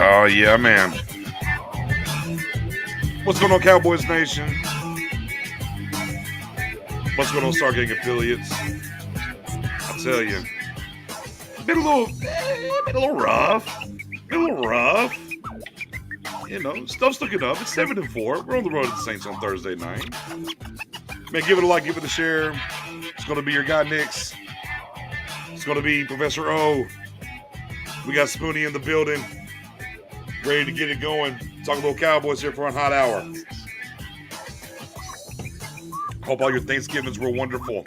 Oh, yeah, man. What's going on, Cowboys Nation? What's going on, Star Gang affiliates? I tell you, been a little rough. You know, stuff's looking up. It's 7-4. We're on the road to the Saints on Thursday night. Man, give it a like, give it a share. It's going to be your guy, Nix. It's going to be Professor O. We got Spoonie in the building. Ready to get it going. Talk a little Cowboys here for a hot hour. Hope all your Thanksgivings were wonderful.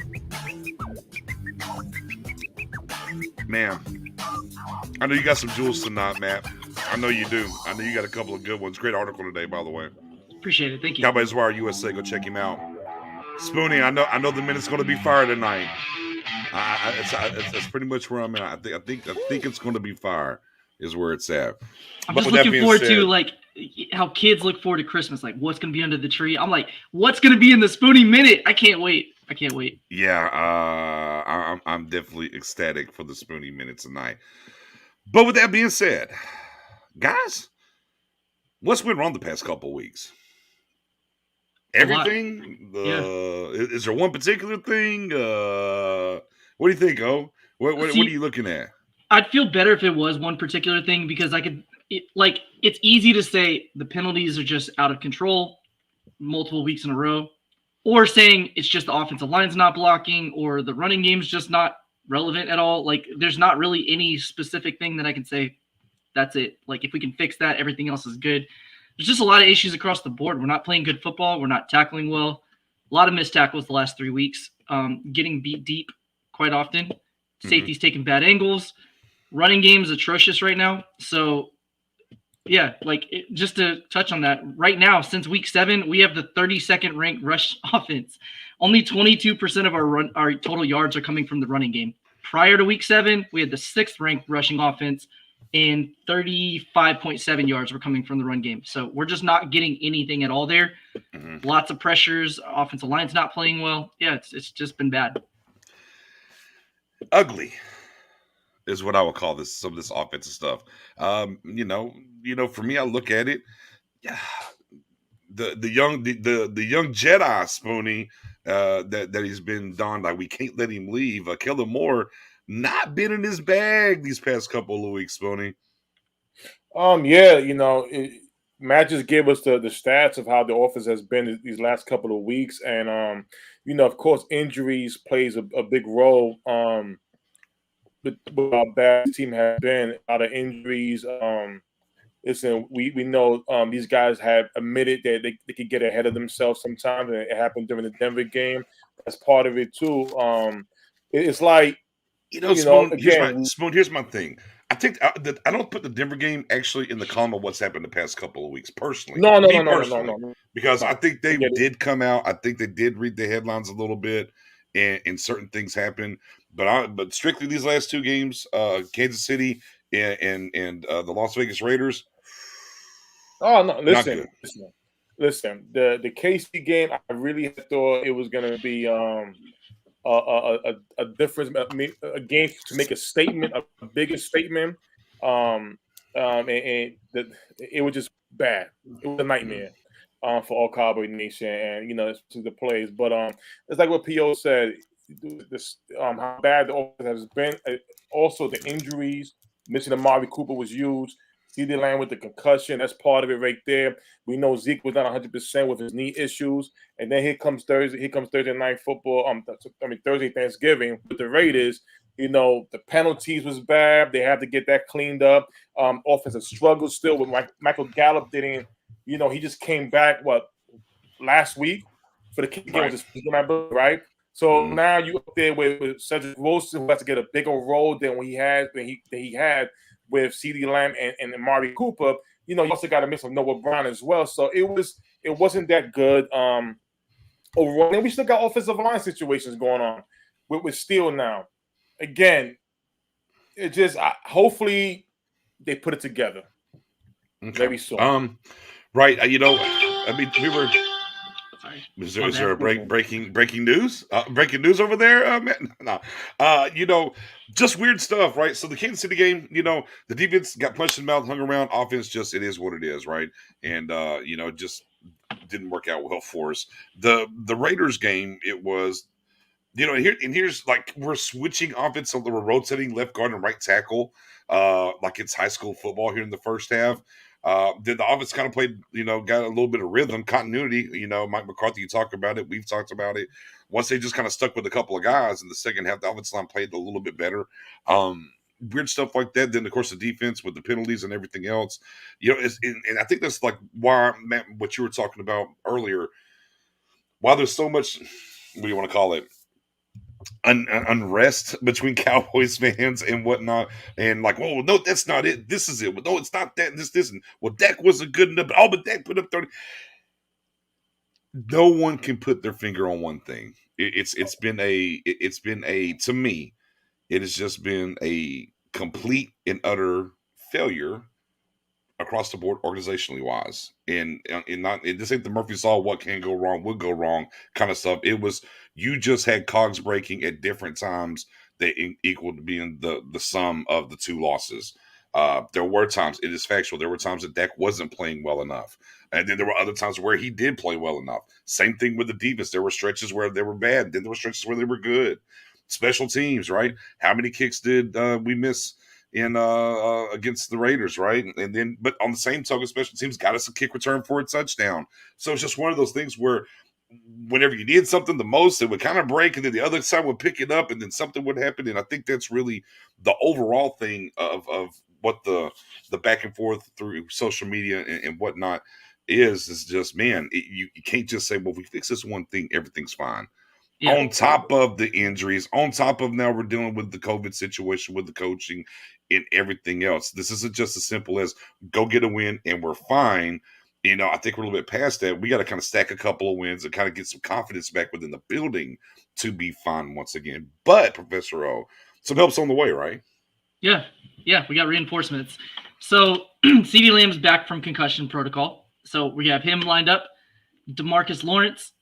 Man, I know you got some jewels tonight, Matt. I know you do. I know you got a couple of good ones. Great article today, by the way. Appreciate it. Thank you. Cowboys Wire USA. Go check him out. Spoonie, I know the minute's going to be fire tonight. It's pretty much where I'm at. I think it's going to be fire. Is where it's at. I'm just looking forward to like how kids look forward to Christmas, like what's gonna be under the tree. I'm like, what's gonna be in the Spoonie Minute? I can't wait. I can't wait. Yeah, I'm definitely ecstatic for the Spoonie Minute tonight. But with that being said, guys, what's went wrong the past couple of weeks? A lot. Everything? Yeah. Is there one particular thing? What do you think? Oh, what are See, you looking at? I'd feel better if it was one particular thing because like it's easy to say the penalties are just out of control multiple weeks in a row, or saying it's just the offensive line's not blocking or the running game's just not relevant at all. Like there's not really any specific thing that I can say that's it. Like if we can fix that, everything else is good. There's just a lot of issues across the board. We're not playing good football. We're not tackling well. A lot of missed tackles the last 3 weeks. Getting beat deep quite often. Mm-hmm. Safeties taking bad angles. Running game is atrocious right now. So yeah, just to touch on that, right now since week 7, we have the 32nd ranked rush offense. Only 22% of our total yards are coming from the running game. Prior to week 7, we had the 6th ranked rushing offense, and 35.7 yards were coming from the run game. So we're just not getting anything at all there. Mm-hmm. Lots of pressures. Offensive line's not playing well. Yeah, it's just been bad. Ugly is what I would call this. Some of this offensive stuff. For me, I look at it. Yeah, the young Jedi Spoonie that he's been donned. Like we can't let him leave. Kellen Moore not been in his bag these past couple of weeks, Spoonie. Yeah, Matt just gave us the stats of how the offense has been these last couple of weeks, and of course, injuries plays a big role. With how bad the team has been, a lot of injuries. Listen, we know these guys have admitted that they could get ahead of themselves sometimes, and it happened during the Denver game. That's part of it too. It's like Spoon. again, Here's my thing. I think I don't put the Denver game actually in the column of what's happened the past couple of weeks. Personally, no, no, me no, no, no, no, personally, no, because I no. think I they get it. did come out. I think they did read the headlines a little bit, and certain things happen. But strictly these last two games, Kansas City and the Las Vegas Raiders, Oh no, not good. listen. The KC game, I really thought it was gonna be a difference, a game to make a statement, a bigger statement. Um, and it was just bad. It was a Mhm. nightmare for all Cowboy Nation, and especially the plays. But it's like what Po said. This how bad the offense has been. Also, the injuries. Missing Amari Cooper was huge. CeeDee Lamb with the concussion. That's part of it right there. We know Zeke was not 100% with his knee issues. And then here comes Thursday. Here comes Thursday night football. Thursday Thanksgiving with the Raiders. The penalties was bad. They have to get that cleaned up. Offensive struggle still with Michael Gallup didn't. He just came back last week for the kick game was Right. his first game, I believe, right? So Mhm. now you up there with Cedric Wilson, who has to get a bigger role than he had with CeeDee Lamb and Amari Cooper. You also got to miss with Noah Brown as well. So it wasn't that good. Overall, and we still got offensive line situations going on with Steele now. Again, it just hopefully they put it together Okay. very soon. Right. I mean, we were. Sorry. My Is there bad. a breaking news? Breaking news over there, man? No. Just weird stuff, right? So the Kansas City game, the defense got punched in the mouth, hung around. Offense just it is what it is, right? And just didn't work out well for us. The Raiders game, it was here's like we're switching offense, so we're rotating left guard and right tackle, like it's high school football here in the first half. Did the offense kind of played, got a little bit of rhythm, continuity? Mike McCarthy, you talk about it. We've talked about it. Once they just kind of stuck with a couple of guys in the second half, the offensive line played a little bit better. Weird stuff like that. Then, of course, the defense with the penalties and everything else. And I think that's like why, Matt, what you were talking about earlier. Why there's so much, what do you want to call it? Unrest between Cowboys fans and whatnot, and like, oh no, that's not it. This is it. Well, no, it's not that. This and well, Dak wasn't good enough. But Dak put up 30. No one can put their finger on one thing. It's been a to me. It has just been a complete and utter failure across the board, organizationally wise, and this ain't the Murphy Law. What can go wrong would go wrong kind of stuff. It was you just had cogs breaking at different times that equaled being the sum of the two losses. There were times, it is factual, there were times that Dak wasn't playing well enough. And then there were other times where he did play well enough. Same thing with the defense. There were stretches where they were bad. Then there were stretches where they were good. Special teams, right? How many kicks did we miss in against the Raiders, right? And then, but on the same token, special teams got us a kick return for a touchdown. So it's just one of those things where whenever you did something the most, it would kind of break, and then the other side would pick it up, and then something would happen. And I think that's really the overall thing of what the back and forth through social media and whatnot is just, man, you can't just say, well, if we fix this one thing, everything's fine. Yeah. On top of the injuries, on top of now we're dealing with the COVID situation with the coaching and everything else. This isn't just as simple as go get a win and we're fine. You know, I think we're a little bit past that. We got to kind of stack a couple of wins and kind of get some confidence back within the building to be fine once again. But, Professor O, some help's on the way, right? Yeah, we got reinforcements. So, CeeDee Lamb's back from concussion protocol. So, we have him lined up. DeMarcus Lawrence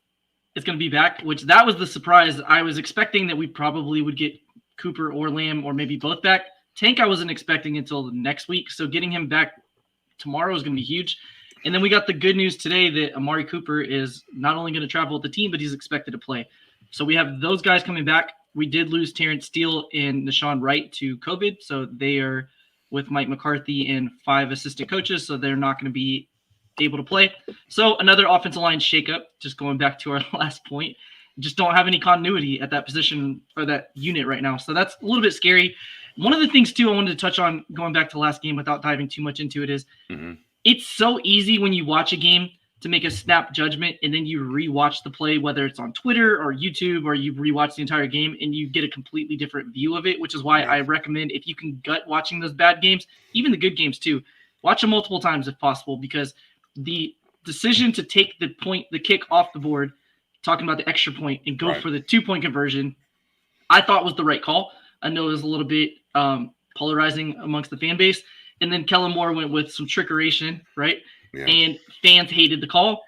is going to be back, which that was the surprise. I was expecting that we probably would get Cooper or Lamb or maybe both back. Tank I wasn't expecting until the next week. So, getting him back tomorrow is going to be huge. And then we got the good news today that Amari Cooper is not only going to travel with the team, but he's expected to play. So we have those guys coming back. We did lose Terrence Steele and Nashawn Wright to COVID. So they are with Mike McCarthy and 5 assistant coaches. So they're not going to be able to play. So another offensive line shakeup, just going back to our last point. Just don't have any continuity at that position or that unit right now. So that's a little bit scary. One of the things, too, I wanted to touch on going back to last game without diving too much into it is it's so easy when you watch a game to make a snap judgment and then you rewatch the play, whether it's on Twitter or YouTube, or you rewatch the entire game and you get a completely different view of it, which is why I recommend, if you can gut watching those bad games, even the good games too, watch them multiple times if possible, because the decision to take the kick off the board, talking about the extra point, and go for the 2-point conversion, I thought was the right call. I know it was a little bit polarizing amongst the fan base. And then Kellen Moore went with some trickeration, right? Yeah. And fans hated the call.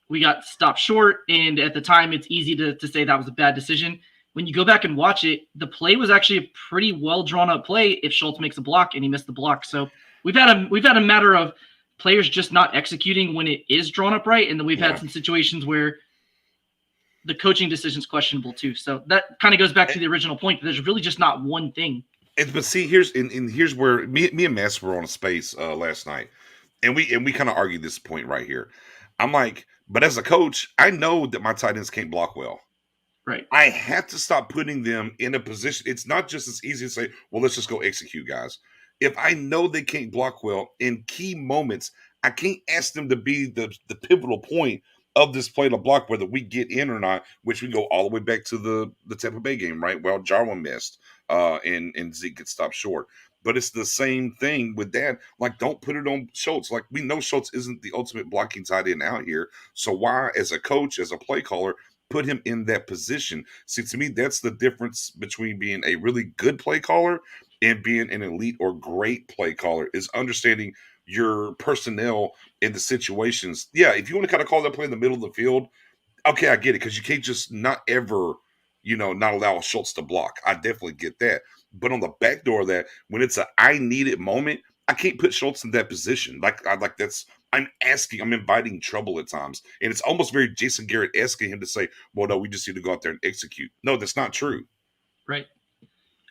We got stopped short. And at the time, it's easy to say that was a bad decision. When you go back and watch it, the play was actually a pretty well drawn up play if Schultz makes a block and he missed the block. So we've had a matter of players just not executing when it is drawn up right. And then we've had some situations where the coaching decision is questionable too. So that kind of goes back to the original point. There's really just not one thing. But see, here's where me and Mass were on a space last night, and we kind of argued this point right here. I'm like, but as a coach, I know that my tight ends can't block well. Right. I have to stop putting them in a position. It's not just as easy to say, well, let's just go execute, guys. If I know they can't block well in key moments, I can't ask them to be the pivotal point of this play to block, whether we get in or not, which we go all the way back to the Tampa Bay game, right? Well, Jarwin missed and Zeke gets stopped short. But it's the same thing with that. Like, don't put it on Schultz. Like, we know Schultz isn't the ultimate blocking tight end out here. So why, as a coach, as a play caller, put him in that position? See, to me, that's the difference between being a really good play caller and being an elite or great play caller, is understanding your personnel in the situations. Yeah, if you want to kind of call that play in the middle of the field, okay, I get it, because you can't just not ever, not allow Schultz to block. I definitely get that. But on the back door of that, when it's a I need it moment, I can't put Schultz in that position. I'm inviting trouble at times. And it's almost very Jason Garrett asking him to say, well, no, we just need to go out there and execute. No, that's not true. Right.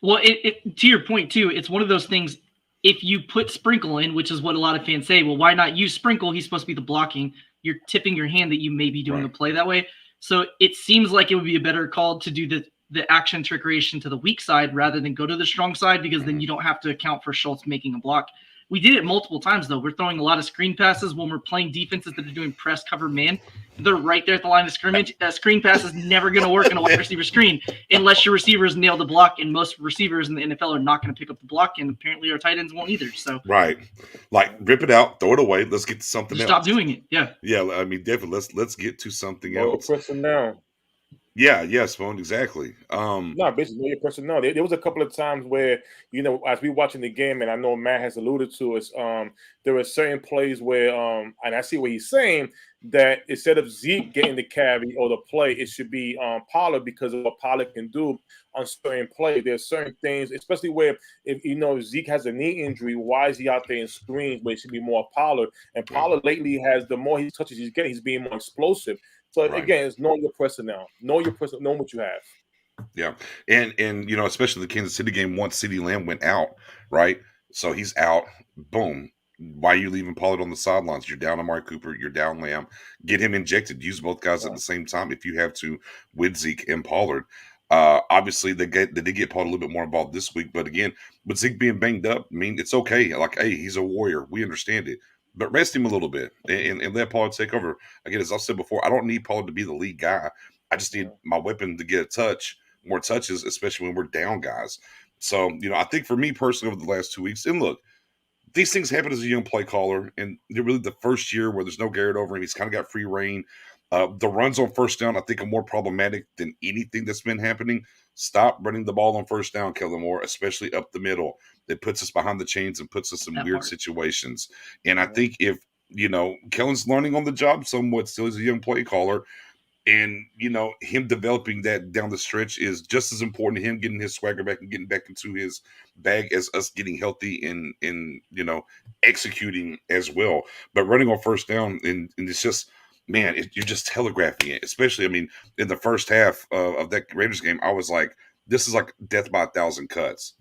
Well, it to your point too, it's one of those things. If you put Sprinkle in, which is what a lot of fans say, well, why not use Sprinkle? He's supposed to be the blocking. You're tipping your hand that you may be doing the play that way. So it seems like it would be a better call to do the action trickeration to the weak side rather than go to the strong side, because then you don't have to account for Schultz making a block. We did it multiple times, though. We're throwing a lot of screen passes when we're playing defenses that are doing press cover man. They're right there at the line of scrimmage. A screen pass is never going to work in a wide receiver screen unless your receivers nail the block, and most receivers in the NFL are not going to pick up the block, and apparently our tight ends won't either. So right, like rip it out, throw it away. Let's get to something else. Stop doing it. Yeah. Yeah, I mean, definitely. Let's get to something else. Pressing down. Yeah, yes, Spoon, exactly. No, basically know your personnel. There was a couple of times where, as we watching the game, and I know Matt has alluded to us, there were certain plays where, and I see what he's saying, that instead of Zeke getting the carry or the play, it should be Pollard, because of what Pollard can do on certain plays. There's certain things, especially where if Zeke has a knee injury, why is he out there in screens where it should be more Pollard? And Yeah. Pollard lately has, the more he touches he's getting, he's being more explosive. So Right. again, it's knowing your personnel, know what you have. Yeah, and especially the Kansas City game, once CeeDee Lamb went out, right? So he's out. Boom. Why are you leaving Pollard on the sidelines? You're down Amari Cooper. You're down Lamb. Get him injected. Use both guys at the same time if you have to, with Zeke and Pollard. Obviously, they did get Pollard a little bit more involved this week, but again, with Zeke being banged up, I mean, it's okay. Like, hey, he's a warrior. We understand it. But rest him a little bit and let Pollard take over. Again, as I've said before, I don't need Pollard to be the lead guy. I just need my weapon to get a touch, more touches, especially when we're down guys. So, I think for me personally over the last 2 weeks, and look, these things happen as a young play caller, and they're really the first year where there's no Garrett over him. He's kind of got free reign. The runs on first down, I think, are more problematic than anything that's been happening. Stop running the ball on first down, Kellen Moore, especially up the middle. That puts us behind the chains and puts us in That weird part. situations. And I think if, Kellen's learning on the job somewhat still as a young play caller, and him developing that down the stretch is just as important to him getting his swagger back and getting back into his bag as us getting healthy and executing as well. But running on first down, and it's just, man, you're just telegraphing it. Especially, I mean, in the first half of that Raiders game, I was like, this is like death by 1,000 cuts.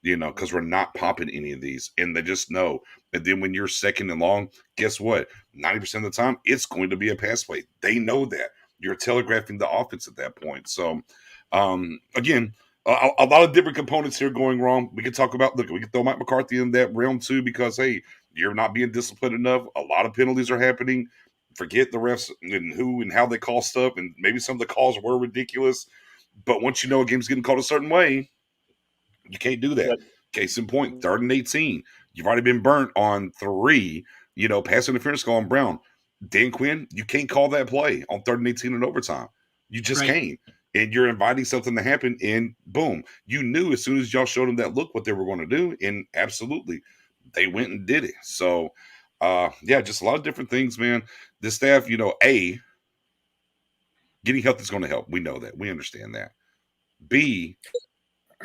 Because we're not popping any of these, and they just know. And then when you're second and long, guess what? 90% of the time, it's going to be a pass play. They know that. You're telegraphing the offense at that point. So, again, a lot of different components here going wrong. We can talk about, look, we can throw Mike McCarthy in that realm too, because, hey, you're not being disciplined enough. A lot of penalties are happening. Forget the refs and who and how they call stuff, and maybe some of the calls were ridiculous. But once you know a game's getting called a certain way, you can't do that. Case in point, 3rd and 18. You've already been burnt on 3, pass interference call on Brown. Dan Quinn, you can't call that play on 3rd and 18 in overtime. You just can't. And you're inviting something to happen, and boom. You knew as soon as y'all showed them that look what they were going to do, and absolutely, they went and did it. So, just a lot of different things, man. This staff, getting healthy is going to help. We know that. We understand that. B,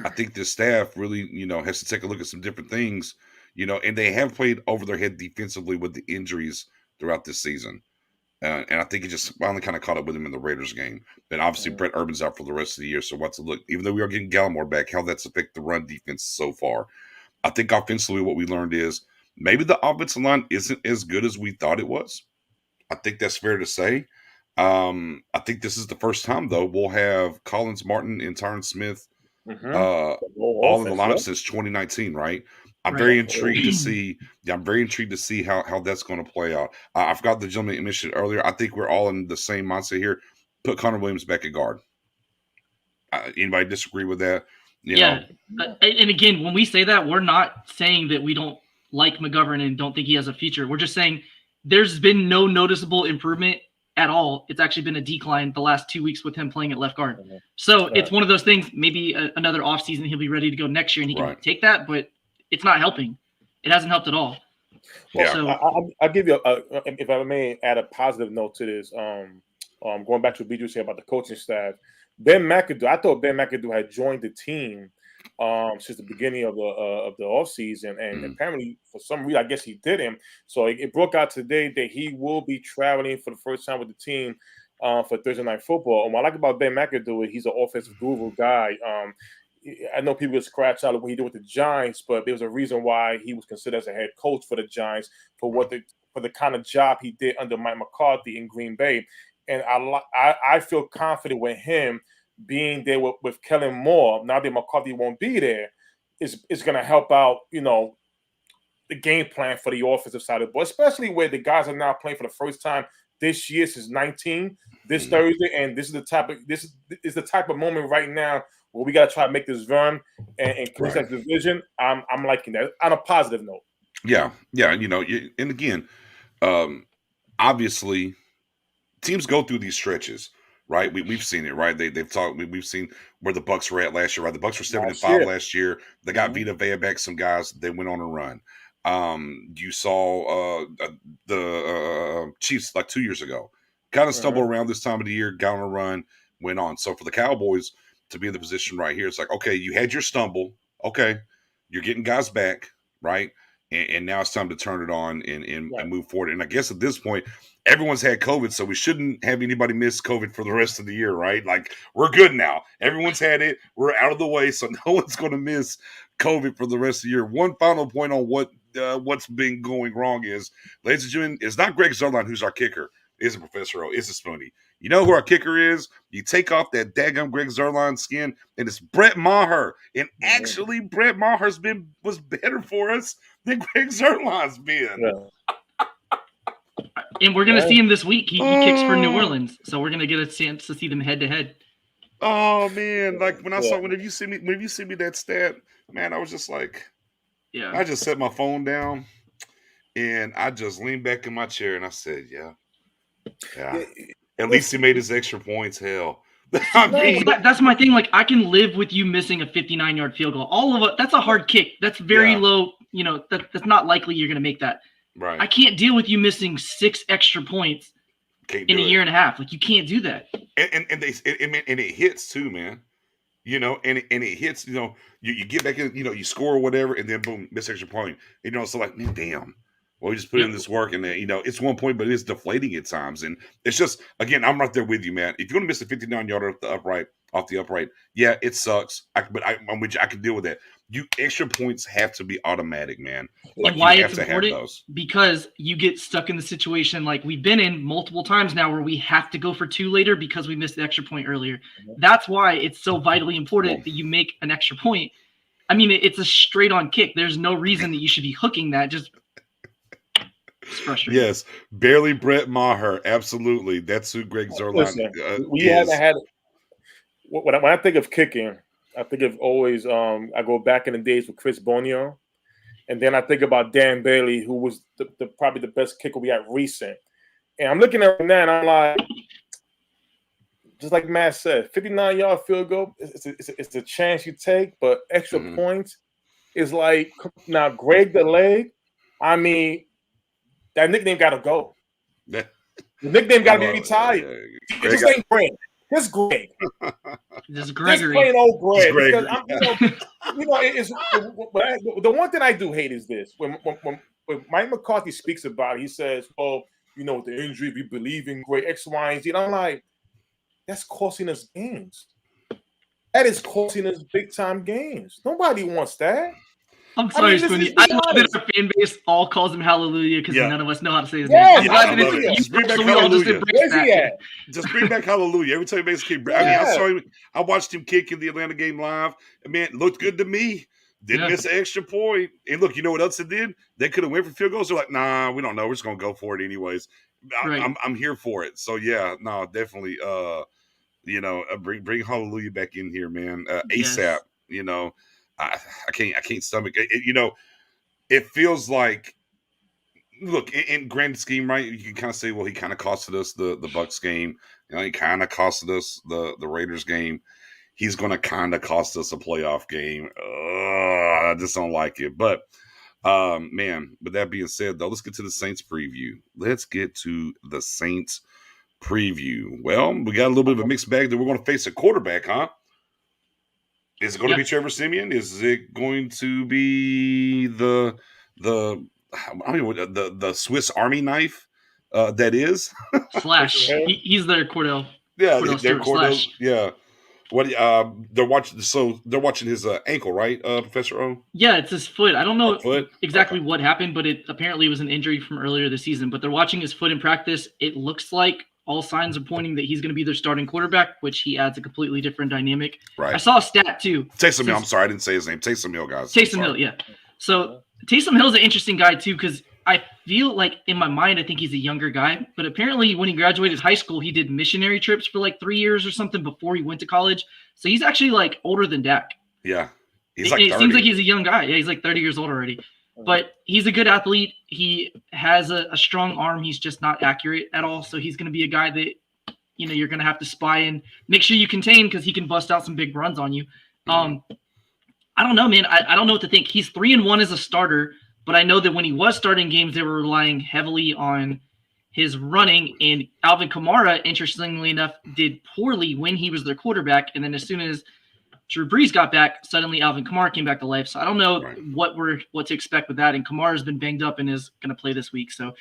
I think this staff really, has to take a look at some different things, and they have played over their head defensively with the injuries throughout this season. And I think it just finally kind of caught up with him in the Raiders game. And obviously, Brett Urban's out for the rest of the year. So what's the look? Even though we are getting Gallimore back, how that's affected the run defense so far. I think offensively, what we learned is maybe the offensive line isn't as good as we thought it was. I think that's fair to say. I think this is the first time, though, we'll have Collins, Martin, and Tyron Smith all in the lineup since 2019, right? I'm very intrigued to see. Yeah, I'm very intrigued to see how that's going to play out. I forgot the gentleman you mentioned earlier. I think we're all in the same mindset here. Put Connor Williams back at guard. Anybody disagree with that? And again, when we say that, we're not saying that we don't like McGovern and don't think he has a future. We're just saying there's been no noticeable improvement at all. It's actually been a decline the last 2 weeks with him playing at left guard. So it's one of those things, maybe another offseason, he'll be ready to go next year and he can take that, but it's not helping. It hasn't helped at all. Well, so I'll give you, if I may add a positive note to this, going back to what BJ said about the coaching staff, Ben McAdoo, I thought Ben McAdoo had joined the team since the beginning of the offseason, and apparently for some reason, I guess he didn't. So it broke out today that he will be traveling for the first time with the team for Thursday Night Football. And what I like about Ben McAdoo is he's an offensive guru guy. I know people scratch out what he did with the Giants, but there was a reason why he was considered as a head coach for the Giants for the kind of job he did under Mike McCarthy in Green Bay. And I feel confident with him being there with Kellen Moore. Now that McCarthy won't be there, is going to help out, the game plan for the offensive side of the ball, especially where the guys are now playing for the first time this year since 19 this Thursday, and this is the type of moment right now where we got to try to make this run and clinch that division. I'm liking that on a positive note. Yeah, and again, obviously, teams go through these stretches. right? We've seen it, right? They've talked. We've seen where the Bucks were at last year, right? The Bucks were 7-5 last year. They got Vita Vea back, some guys. They went on a run. You saw the Chiefs like 2 years ago, kind of stumble around this time of the year, got on a run, went on. So for the Cowboys to be in the position right here, it's like, okay, you had your stumble, okay, you're getting guys back, right? And now it's time to turn it on and move forward. And I guess at this point, everyone's had COVID, so we shouldn't have anybody miss COVID for the rest of the year, right? Like, we're good now. Everyone's had it. We're out of the way, so no one's going to miss COVID for the rest of the year. One final point on what's been going wrong is, ladies and gentlemen, it's not Greg Zuerlein who's our kicker. It's a Professor O. It's a Spoonie. You know who our kicker is? You take off that daggum Greg Zuerlein skin, and it's Brett Maher. And actually, Brett Maher was better for us than Greg Zuerlein's been. Yeah. And we're going to see him this week. He kicks for New Orleans, so we're going to get a chance to see them head to head. Oh man! Like whenever you see me that stat, man, I was just like, yeah. I just set my phone down, and I just leaned back in my chair, and I said, yeah. At least he made his extra points. Hell, I mean, that's my thing. Like, I can live with you missing a 59-yard field goal. All of it. That's a hard kick. That's very low. You know, that's not likely you're going to make that. Right. I can't deal with you missing 6 extra points in a year and a half. Like, you can't do that. And it hits too, man. You know, and it hits. You know, you get back in. You know, you score or whatever, and then boom, miss extra point. You know, so like, man, damn. Well, we just put in this work, and then, you know, it's 1 point, but it is deflating at times. And it's just, again, I'm right there with you, man. If you're going to miss a 59-yarder off the upright, yeah, it sucks. But I'm with you. I can deal with that. Extra points have to be automatic, man. Like, and why it's important? Because you get stuck in the situation like we've been in multiple times now where we have to go for 2 later because we missed the extra point earlier. That's why it's so vitally important that you make an extra point. I mean, it's a straight-on kick. There's no reason that you should be hooking that. Just yes, barely Brett Maher. Absolutely, that's who Greg Zuerlein we haven't had. When I think of kicking, I think of always. I go back in the days with Chris Bonio, and then I think about Dan Bailey, who was probably the best kicker we had recent. And I'm looking at him now, and I'm like, just like Matt said, 59-yard field goal. It's a chance you take, but extra points is like now Greg the leg. I mean. That nickname got to go. The nickname got to be retired. It just ain't Greg. It's Greg. Just Gregory. Just plain old Greg. Because it's the one thing I do hate is this. When Mike McCarthy speaks about it, he says, "Oh, you know, the injury, we believe in great X, Y, and Z." And I'm like, that's costing us games. That is costing us big time games. Nobody wants that. I'm sorry, Spoonie. I love that our fan base all calls him Hallelujah because none of us know how to say his name. I'm glad that it's just bring back Hallelujah. Just bring back Hallelujah. Every time he makes a kick. I mean, I watched him kick in the Atlanta game live, and man, it looked good to me. Didn't miss an extra point. And look, you know what else it did? They could have went for field goals. They're like, nah, we don't know. We're just gonna go for it anyways. I'm here for it. So yeah, no, definitely. Bring Hallelujah back in here, man. ASAP. Yes. You know. I can't stomach it. You know, it feels like, look, in grand scheme, right? You can kind of say, well, he kind of costed us the Bucks game. You know, he kind of costed us the Raiders game. He's going to kind of cost us a playoff game. I just don't like it. But, man, with that being said, though, let's get to the Saints preview. Well, we got a little bit of a mixed bag that we're going to face a quarterback, huh? Is it going to be Trevor Siemian? Is it going to be the Swiss Army knife that is? Slash. He's their Cordell. Yeah, they're Cordell. Yeah. What they're watching? So they're watching his ankle, right, Professor O? Yeah, it's his foot. I don't know exactly what happened, but it apparently was an injury from earlier this season. But they're watching his foot in practice. It looks like all signs are pointing that he's going to be their starting quarterback, which he adds a completely different dynamic. Right. I saw a stat too. Taysom Hill. I'm sorry, I didn't say his name. Taysom Hill, guys. Taysom Hill, yeah. So Taysom Hill's an interesting guy too, because I feel like in my mind, I think he's a younger guy. But apparently when he graduated high school, he did missionary trips for like 3 years or something before he went to college. So he's actually like older than Dak. Yeah. He's like 30. It seems like he's a young guy. Yeah, he's like 30 years old already. But he's a good athlete. He has a strong arm. He's just not accurate at all. So he's going to be a guy that you're going to have to spy and make sure you contain because he can bust out some big runs on you. I don't know, man. I don't know what to think. He's 3-1 as a starter, but I know that when he was starting games, they were relying heavily on his running. And Alvin Kamara, interestingly enough, did poorly when he was their quarterback. And then as soon as Drew Brees got back, suddenly Alvin Kamara came back to life. So I don't know what to expect with that. And Kamara's been banged up and is going to play this week. So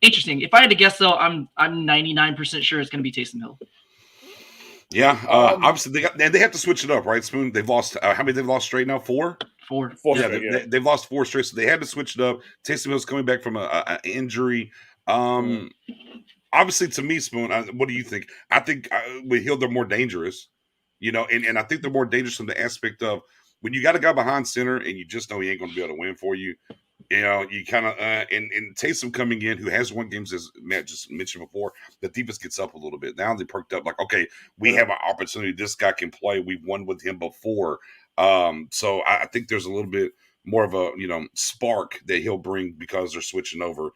interesting. If I had to guess, though, I'm 99% sure it's going to be Taysom Hill. Yeah, obviously they have to switch it up, right? Spoon. They've lost how many? They've lost straight now? Four. Yeah, they've lost 4 straight, so they had to switch it up. Taysom Hill's coming back from an injury. Obviously, to me, Spoon, what do you think? I think with Hill, they're more dangerous, and I think they're more dangerous from the aspect of when you got a guy behind center and you just know he ain't going to be able to win for you. You kind of and Taysom coming in, who has won games, as Matt just mentioned before, the defense gets up a little bit. Now they perked up, like, okay, we have an opportunity. This guy can play. We've won with him before. So I think there's a little bit more of a spark that he'll bring because they're switching over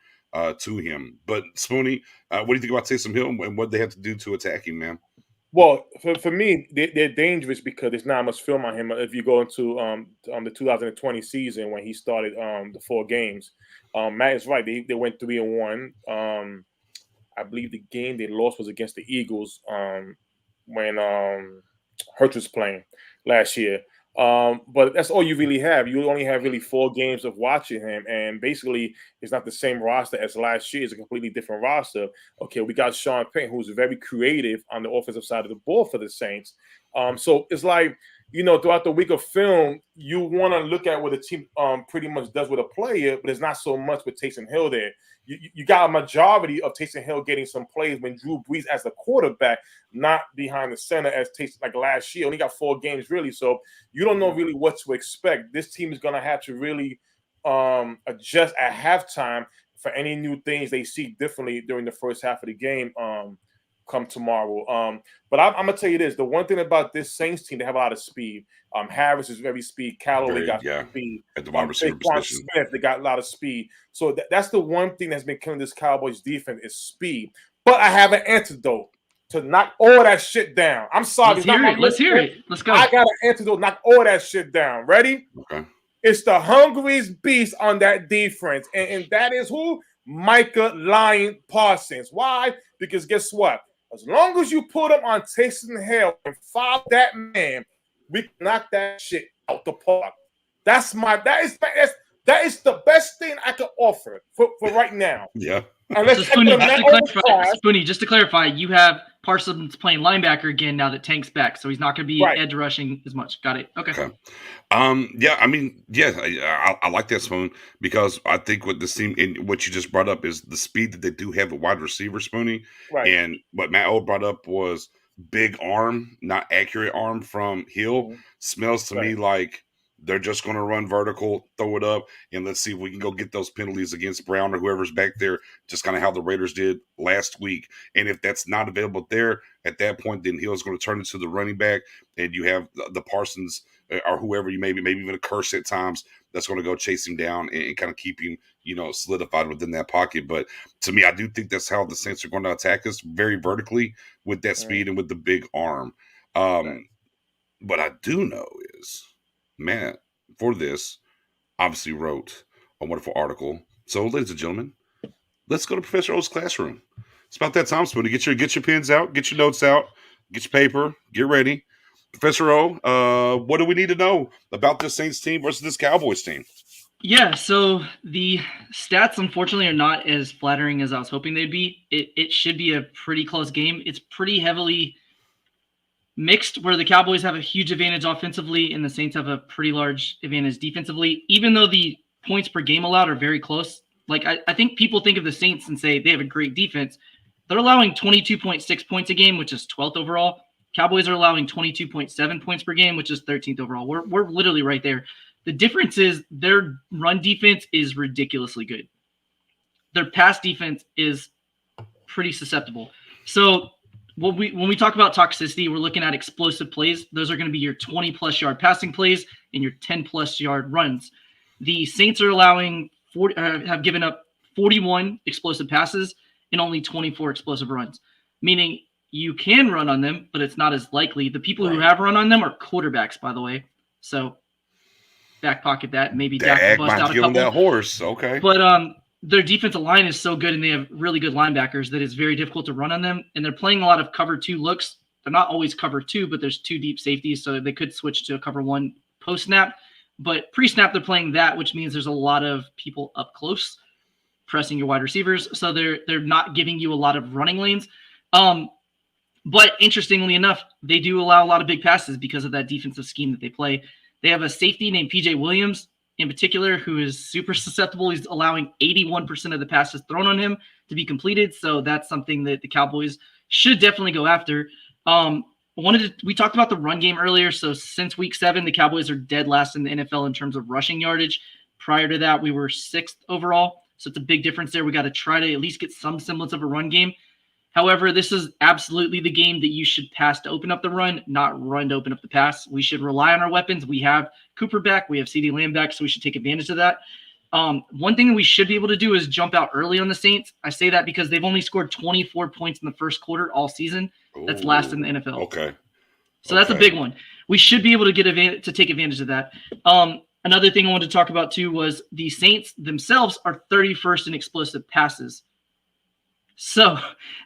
to him. But Spoonie, what do you think about Taysom Hill and what they have to do to attack him, man? Well, for me, they're dangerous because there's not much film on him. If you go into the 2020 season when he started the 4 games, Matt is right. They went 3-1. I believe the game they lost was against the Eagles when Hurts was playing last year. But that's all you really have. You only have really 4 games of watching him, and basically it's not the same roster as last year. It's a completely different roster. Okay, we got Sean Payton, who's very creative on the offensive side of the ball for the Saints. So it's like, throughout the week of film, you want to look at what the team pretty much does with a player, but it's not so much with Taysom Hill there. You got a majority of Taysom Hill getting some plays when Drew Brees as the quarterback, not behind the center as Taysom, like last year. Only got 4 games, really. So you don't know really what to expect. This team is going to have to really adjust at halftime for any new things they see differently during the first half of the game come tomorrow. But I'm going to tell you this. The one thing about this Saints team, they have a lot of speed. Harris is very speed. Callaway got speed. At the wide receiver position. Smith, they got a lot of speed. So that's the one thing that's been killing this Cowboys defense is speed. But I have an antidote to knock all that shit down. I'm sorry. Let's hear it. Let's go. I got an antidote to knock all that shit down. Ready? Okay. It's the hungriest beast on that defense. And that is who? Micah Lion Parsons. Why? Because guess what? As long as you put him on Taysom Hill and follow that man, we can knock that shit out the park. That is the best thing I can offer for right now. Yeah. Unless so Spoonie, just to clarify, you have Parsons playing linebacker again now that Tank's back, so he's not going to be edge rushing as much. Got it. Okay. I like that, Spoon, because I think what this team and what you just brought up is the speed that they do have at wide receiver, Spoonie. Right. And what Matt O brought up was big arm, not accurate arm from Hill. Mm-hmm. Smells to me like they're just going to run vertical, throw it up, and let's see if we can go get those penalties against Brown or whoever's back there, just kind of how the Raiders did last week. And if that's not available there, at that point, then Hill's going to turn into the running back, and you have the Parsons or whoever, you maybe even a Curse at times, that's going to go chase him down and kind of keep him, solidified within that pocket. But to me, I do think that's how the Saints are going to attack us, very vertically with that speed and with the big arm. What I do know is Matt, for this, obviously wrote a wonderful article. So, ladies and gentlemen, let's go to Professor O's classroom. It's about that time, Spoonie. Get your pens out, get your notes out, get your paper, get ready. Professor O, what do we need to know about this Saints team versus this Cowboys team? Yeah, so the stats, unfortunately, are not as flattering as I was hoping they'd be. It should be a pretty close game. It's pretty heavily mixed, where the Cowboys have a huge advantage offensively and the Saints have a pretty large advantage defensively, even though the points per game allowed are very close. Like, I think people think of the Saints and say they have a great defense. They're allowing 22.6 points a game, which is 12th overall. Cowboys are allowing 22.7 points per game, which is 13th overall. We're literally right there. The difference is their run defense is ridiculously good. Their pass defense is pretty susceptible. So when we talk about toxicity, we're looking at explosive plays. Those are going to be your 20-plus yard passing plays and your 10-plus yard runs. The Saints are allowing have given up 41 explosive passes and only 24 explosive runs, meaning you can run on them, but it's not as likely. The people who have run on them are quarterbacks, by the way. So back pocket that. Maybe Dak Dak will bust might out a give him couple. that horse. Okay. But their defensive line is so good, and they have really good linebackers that it's very difficult to run on them. And they're playing a lot of cover 2 looks. They're not always cover 2, but there's 2 deep safeties, so they could switch to a cover 1 post snap. But pre-snap, they're playing that, which means there's a lot of people up close pressing your wide receivers. So they're not giving you a lot of running lanes. But interestingly enough, they do allow a lot of big passes because of that defensive scheme that they play. They have a safety named PJ Williams in particular who is super susceptible. He's allowing 81% of the passes thrown on him to be completed. So that's something that the Cowboys should definitely go after. We talked about the run game earlier. So since week 7, the Cowboys are dead last in the NFL in terms of rushing yardage. Prior to that, we were 6th overall. So it's a big difference there. We got to try to at least get some semblance of a run game. However, this is absolutely the game that you should pass to open up the run, not run to open up the pass. We should rely on our weapons. We have Cooper back. We have CeeDee Lamb back, so we should take advantage of that. One thing that we should be able to do is jump out early on the Saints. I say that because they've only scored 24 points in the first quarter all season. That's last in the NFL. Okay. So that's a big one. We should be able to take advantage of that. Another thing I wanted to talk about too was the Saints themselves are 31st in explosive passes. So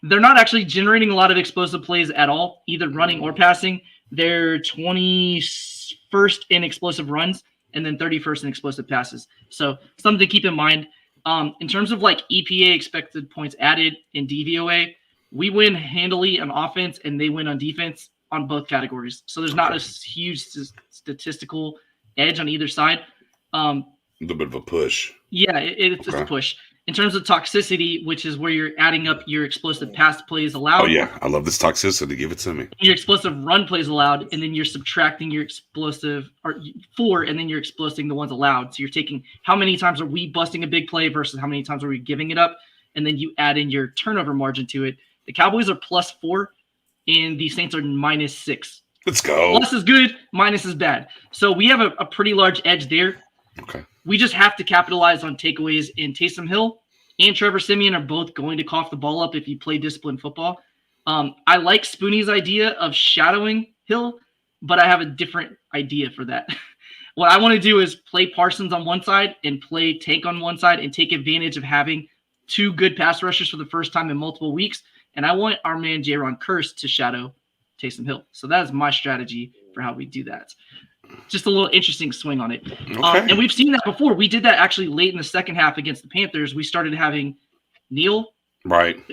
they're not actually generating a lot of explosive plays at all, either running or passing. They're 21st in explosive runs and then 31st in explosive passes. So something to keep in mind. In terms of like EPA, expected points added, and DVOA, we win handily on offense and they win on defense on both categories. So there's not a huge statistical edge on either side. A little bit of a push. Yeah, it's just a push. In terms of toxicity, which is where you're adding up your explosive pass plays allowed. Oh, yeah. I love this toxicity. Give it to me. Your explosive run plays allowed, and then you're subtracting your explosive or 4, and then you're explosing the ones allowed. So you're taking how many times are we busting a big play versus how many times are we giving it up, and then you add in your turnover margin to it. The Cowboys are +4, and the Saints are -6. Let's go. Plus is good, minus is bad. So we have a pretty large edge there. Okay. We just have to capitalize on takeaways, and Taysom Hill and Trevor Siemian are both going to cough the ball up if you play disciplined football. I like Spoonie's idea of shadowing Hill, but I have a different idea for that. What I want to do is play Parsons on one side and play Tank on one side and take advantage of having 2 good pass rushers for the first time in multiple weeks. And I want our man Jaron Kearse to shadow Taysom Hill. So that is my strategy for how we do that. Just a little interesting swing on it. Okay. And we've seen that before. We did that actually late in the second half against the Panthers. We started having Neal and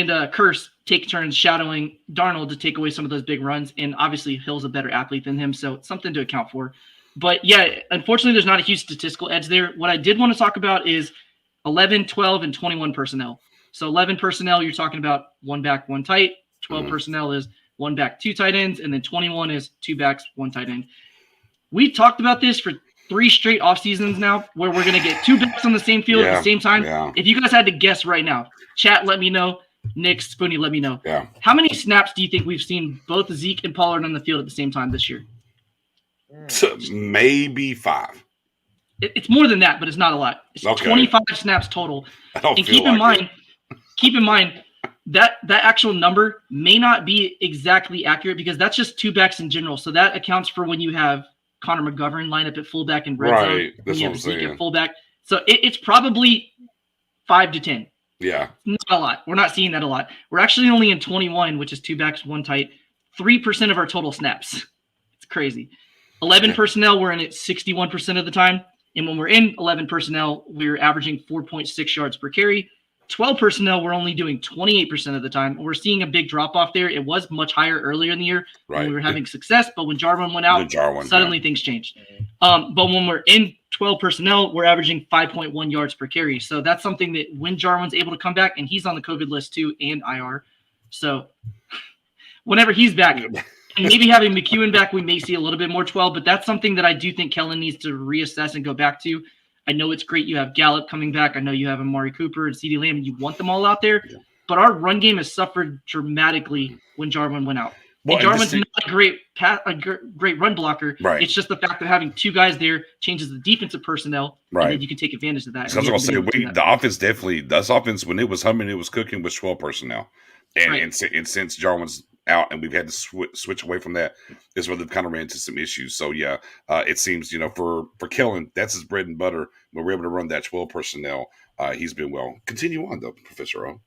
Kearse take turns shadowing Darnold to take away some of those big runs. And obviously Hill's a better athlete than him, so it's something to account for. But yeah, unfortunately, there's not a huge statistical edge there. What I did want to talk about is 11, 12, and 21 personnel. So 11 personnel, you're talking about 1 back, 1 tight. 12 personnel is 1 back, 2 tight ends. And then 21 is 2 backs, 1 tight end. We've talked about this for 3 straight off seasons now, where we're going to get 2 backs on the same field at the same time. Yeah. If you guys had to guess right now, chat, let me know. Nick, Spoonie, let me know. Yeah. How many snaps do you think we've seen both Zeke and Pollard on the field at the same time this year? So maybe 5. It's more than that, but it's not a lot. It's 25 snaps total. And keep in mind that actual number may not be exactly accurate because that's just 2 backs in general. So that accounts for when you have Connor McGovern line up at fullback and red zone. That's you what have I'm Zeke saying. at fullback. So it's probably 5 to 10. Yeah. Not a lot. We're not seeing that a lot. We're actually only in 21, which is 2 backs, 1 tight, 3% of our total snaps. It's crazy. 11 personnel, we're in it 61% of the time. And when we're in 11 personnel, we're averaging 4.6 yards per carry. 12 personnel, we're only doing 28% of the time. We're seeing a big drop-off there. It was much higher earlier in the year when we were having success, but when Jarwin went out, suddenly things changed. But when we're in 12 personnel, we're averaging 5.1 yards per carry. So that's something that when Jarwin's able to come back, and he's on the COVID list too and IR. So whenever he's back, and maybe having McEwen back, we may see a little bit more 12, but that's something that I do think Kellen needs to reassess and go back to. I know it's great you have Gallup coming back. I know you have Amari Cooper and CeeDee Lamb, and you want them all out there. But our run game has suffered dramatically when Jarwin went out. Well, and Jarwin's not a great run blocker. Right. It's just the fact that having 2 guys there changes the defensive personnel, and then you can take advantage of that. I was going to say, the offense definitely – this offense, when it was humming, it was cooking with 12 personnel. And, Right. and since Jarwin's out and we've had to switch away from that, is where they've kind of ran into some issues. So yeah, it seems, for Kellen, that's his bread and butter. When we're able to run that 12 personnel, he's been well. Continue on though, Professor O.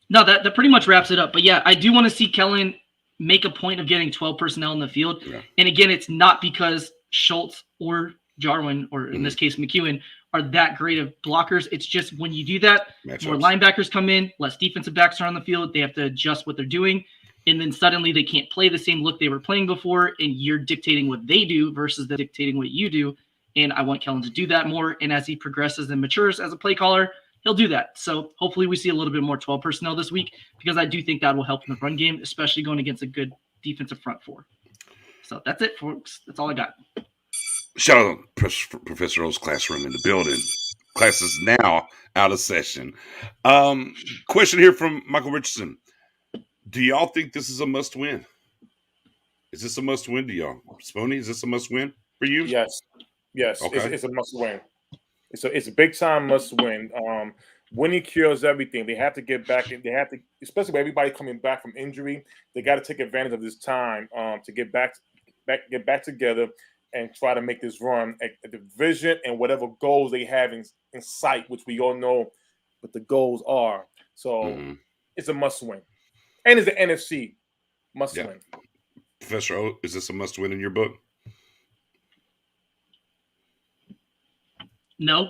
No, that pretty much wraps it up. But yeah, I do want to see Kellen make a point of getting 12 personnel in the field. Yeah. And again, it's not because Schultz or Jarwin, or in this case McEwen, are that great of blockers. It's just when you do that, more linebackers come in, less defensive backs are on the field. They have to adjust what they're doing. And then suddenly they can't play the same look they were playing before. And you're dictating what they do versus them dictating what you do. And I want Kellen to do that more. And as he progresses and matures as a play caller, he'll do that. So hopefully we see a little bit more 12 personnel this week, because I do think that will help in the run game, especially going against a good defensive front four. So that's it, folks. That's all I got. Shout out to Professor O's classroom in the building. Class is now out of session. Question here from Michael Richardson. Do y'all think this is a must win? Is this a must win to y'all? Spoonie, is this a must win for you? Yes. Okay. It's a must win. It's a big time must win. Winning cures everything. They have to get back. They have to, especially with everybody coming back from injury. They got to take advantage of this time to get back together and try to make this run at the vision and whatever goals they have in sight, which we all know what the goals are. So it's a must win, and it's an NFC must win. Professor O, is this a must win in your book? No.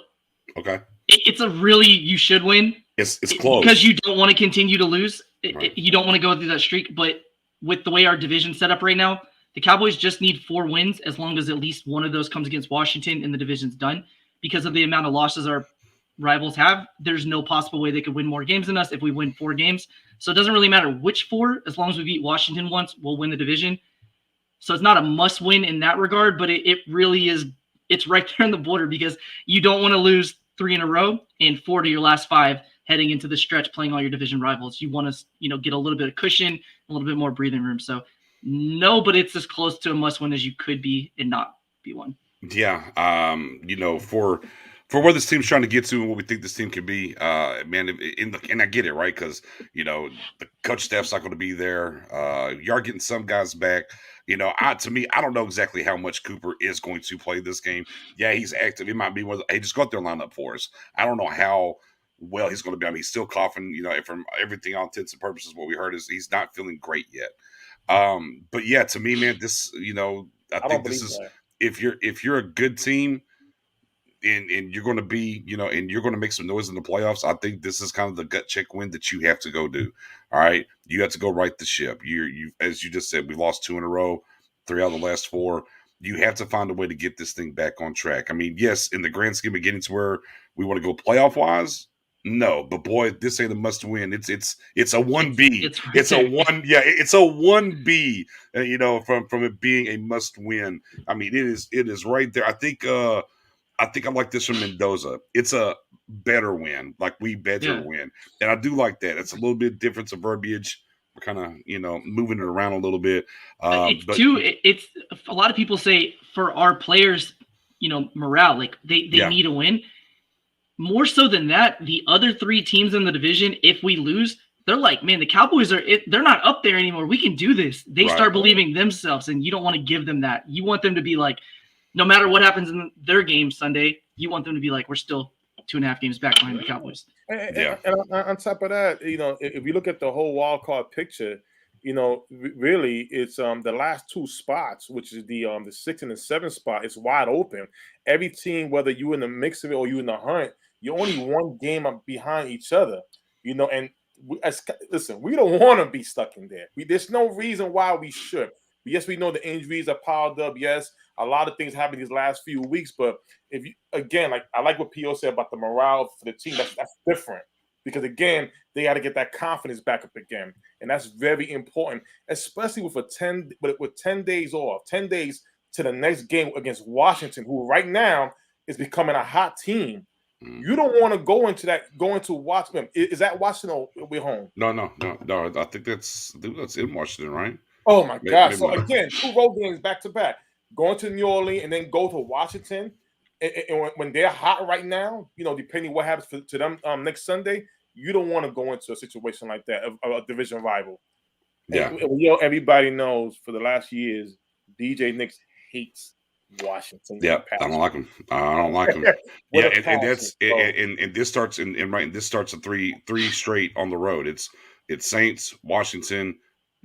Okay. It's a really, you should win. It's close. Because you don't want to continue to lose. Right. You don't want to go through that streak. But with the way our division's set up right now, the Cowboys just need 4 wins as long as at least one of those comes against Washington and the division's done. Because of the amount of losses our rivals have, there's no possible way they could win more games than us if we win 4 games. So it doesn't really matter which 4. As long as we beat Washington once, we'll win the division. So it's not a must win in that regard, but it really is. It's right there on the border, because you don't want to lose 3 in a row and 4 to your last 5 heading into the stretch playing all your division rivals. You want to, get a little bit of cushion, a little bit more breathing room. So no, but it's as close to a must win as you could be and not be one. Yeah. For where this team's trying to get to and what we think this team can be, man, and I get it, right? Because, the coach staff's not going to be there. You are getting some guys back. To me, I don't know exactly how much Cooper is going to play this game. Yeah, he's active. He might be one of the, hey, just go out there and line up for us. I don't know how well he's going to be. I mean, he's still coughing, from everything, all intents and purposes, what we heard is he's not feeling great yet. But yeah, to me, man, this, I think this is, that. if you're a good team, and you're going to be, and you're going to make some noise in the playoffs, I think this is kind of the gut check win that you have to go do. All right. You have to go right the ship. You, as you just said, we lost 2 in a row, 3 out of the last 4. You have to find a way to get this thing back on track. I mean, yes, in the grand scheme of getting to where we want to go playoff wise, no, but boy, this ain't a must win. It's a 1B. It's a 1. Yeah. It's a 1B, from it being a must win. I mean, it is right there. I think I like this from Mendoza. It's a better win, like we better win. And I do like that. It's a little bit different of verbiage. We're kind of, moving it around a little bit. It's a lot of people say for our players, morale, like they need a win. More so than that, the other 3 teams in the division, if we lose, they're like, man, the Cowboys they're not up there anymore. We can do this. They start believing themselves, and you don't want to give them that. You want them to be like, no matter what happens in their game Sunday, you want them to be like, we're still 2.5 games back behind the Cowboys. And on top of that, if you look at the whole wild card picture, really it's the last 2 spots, which is the 6th and the 7th spot, is wide open. Every team, whether you're in the mix of it or you're in the hunt, you're only 1 game up behind each other. And listen, we don't want to be stuck in there. There's no reason why we should. Yes, we know the injuries are piled up. Yes, a lot of things happened these last few weeks. But if you, again, like I like what P.O. said about the morale for the team, that's different. Because again, they got to get that confidence back up again. And that's very important, especially with 10 days off, 10 days to the next game against Washington, who right now is becoming a hot team. You don't want to go into Washington. Is that Washington or we're home? No. I think that's in Washington, right? Oh my God! So again, 2 road games back to back, going to New Orleans and then go to Washington, and when they're hot right now, depending what happens to them next Sunday, you don't want to go into a situation like that, a division rival. Yeah. And everybody knows for the last years, DJ Nix hates Washington. Yeah, I don't like them. I don't like them. With Yeah, a and passion, that's so. and this starts this starts a three straight on the road. It's Saints, Washington,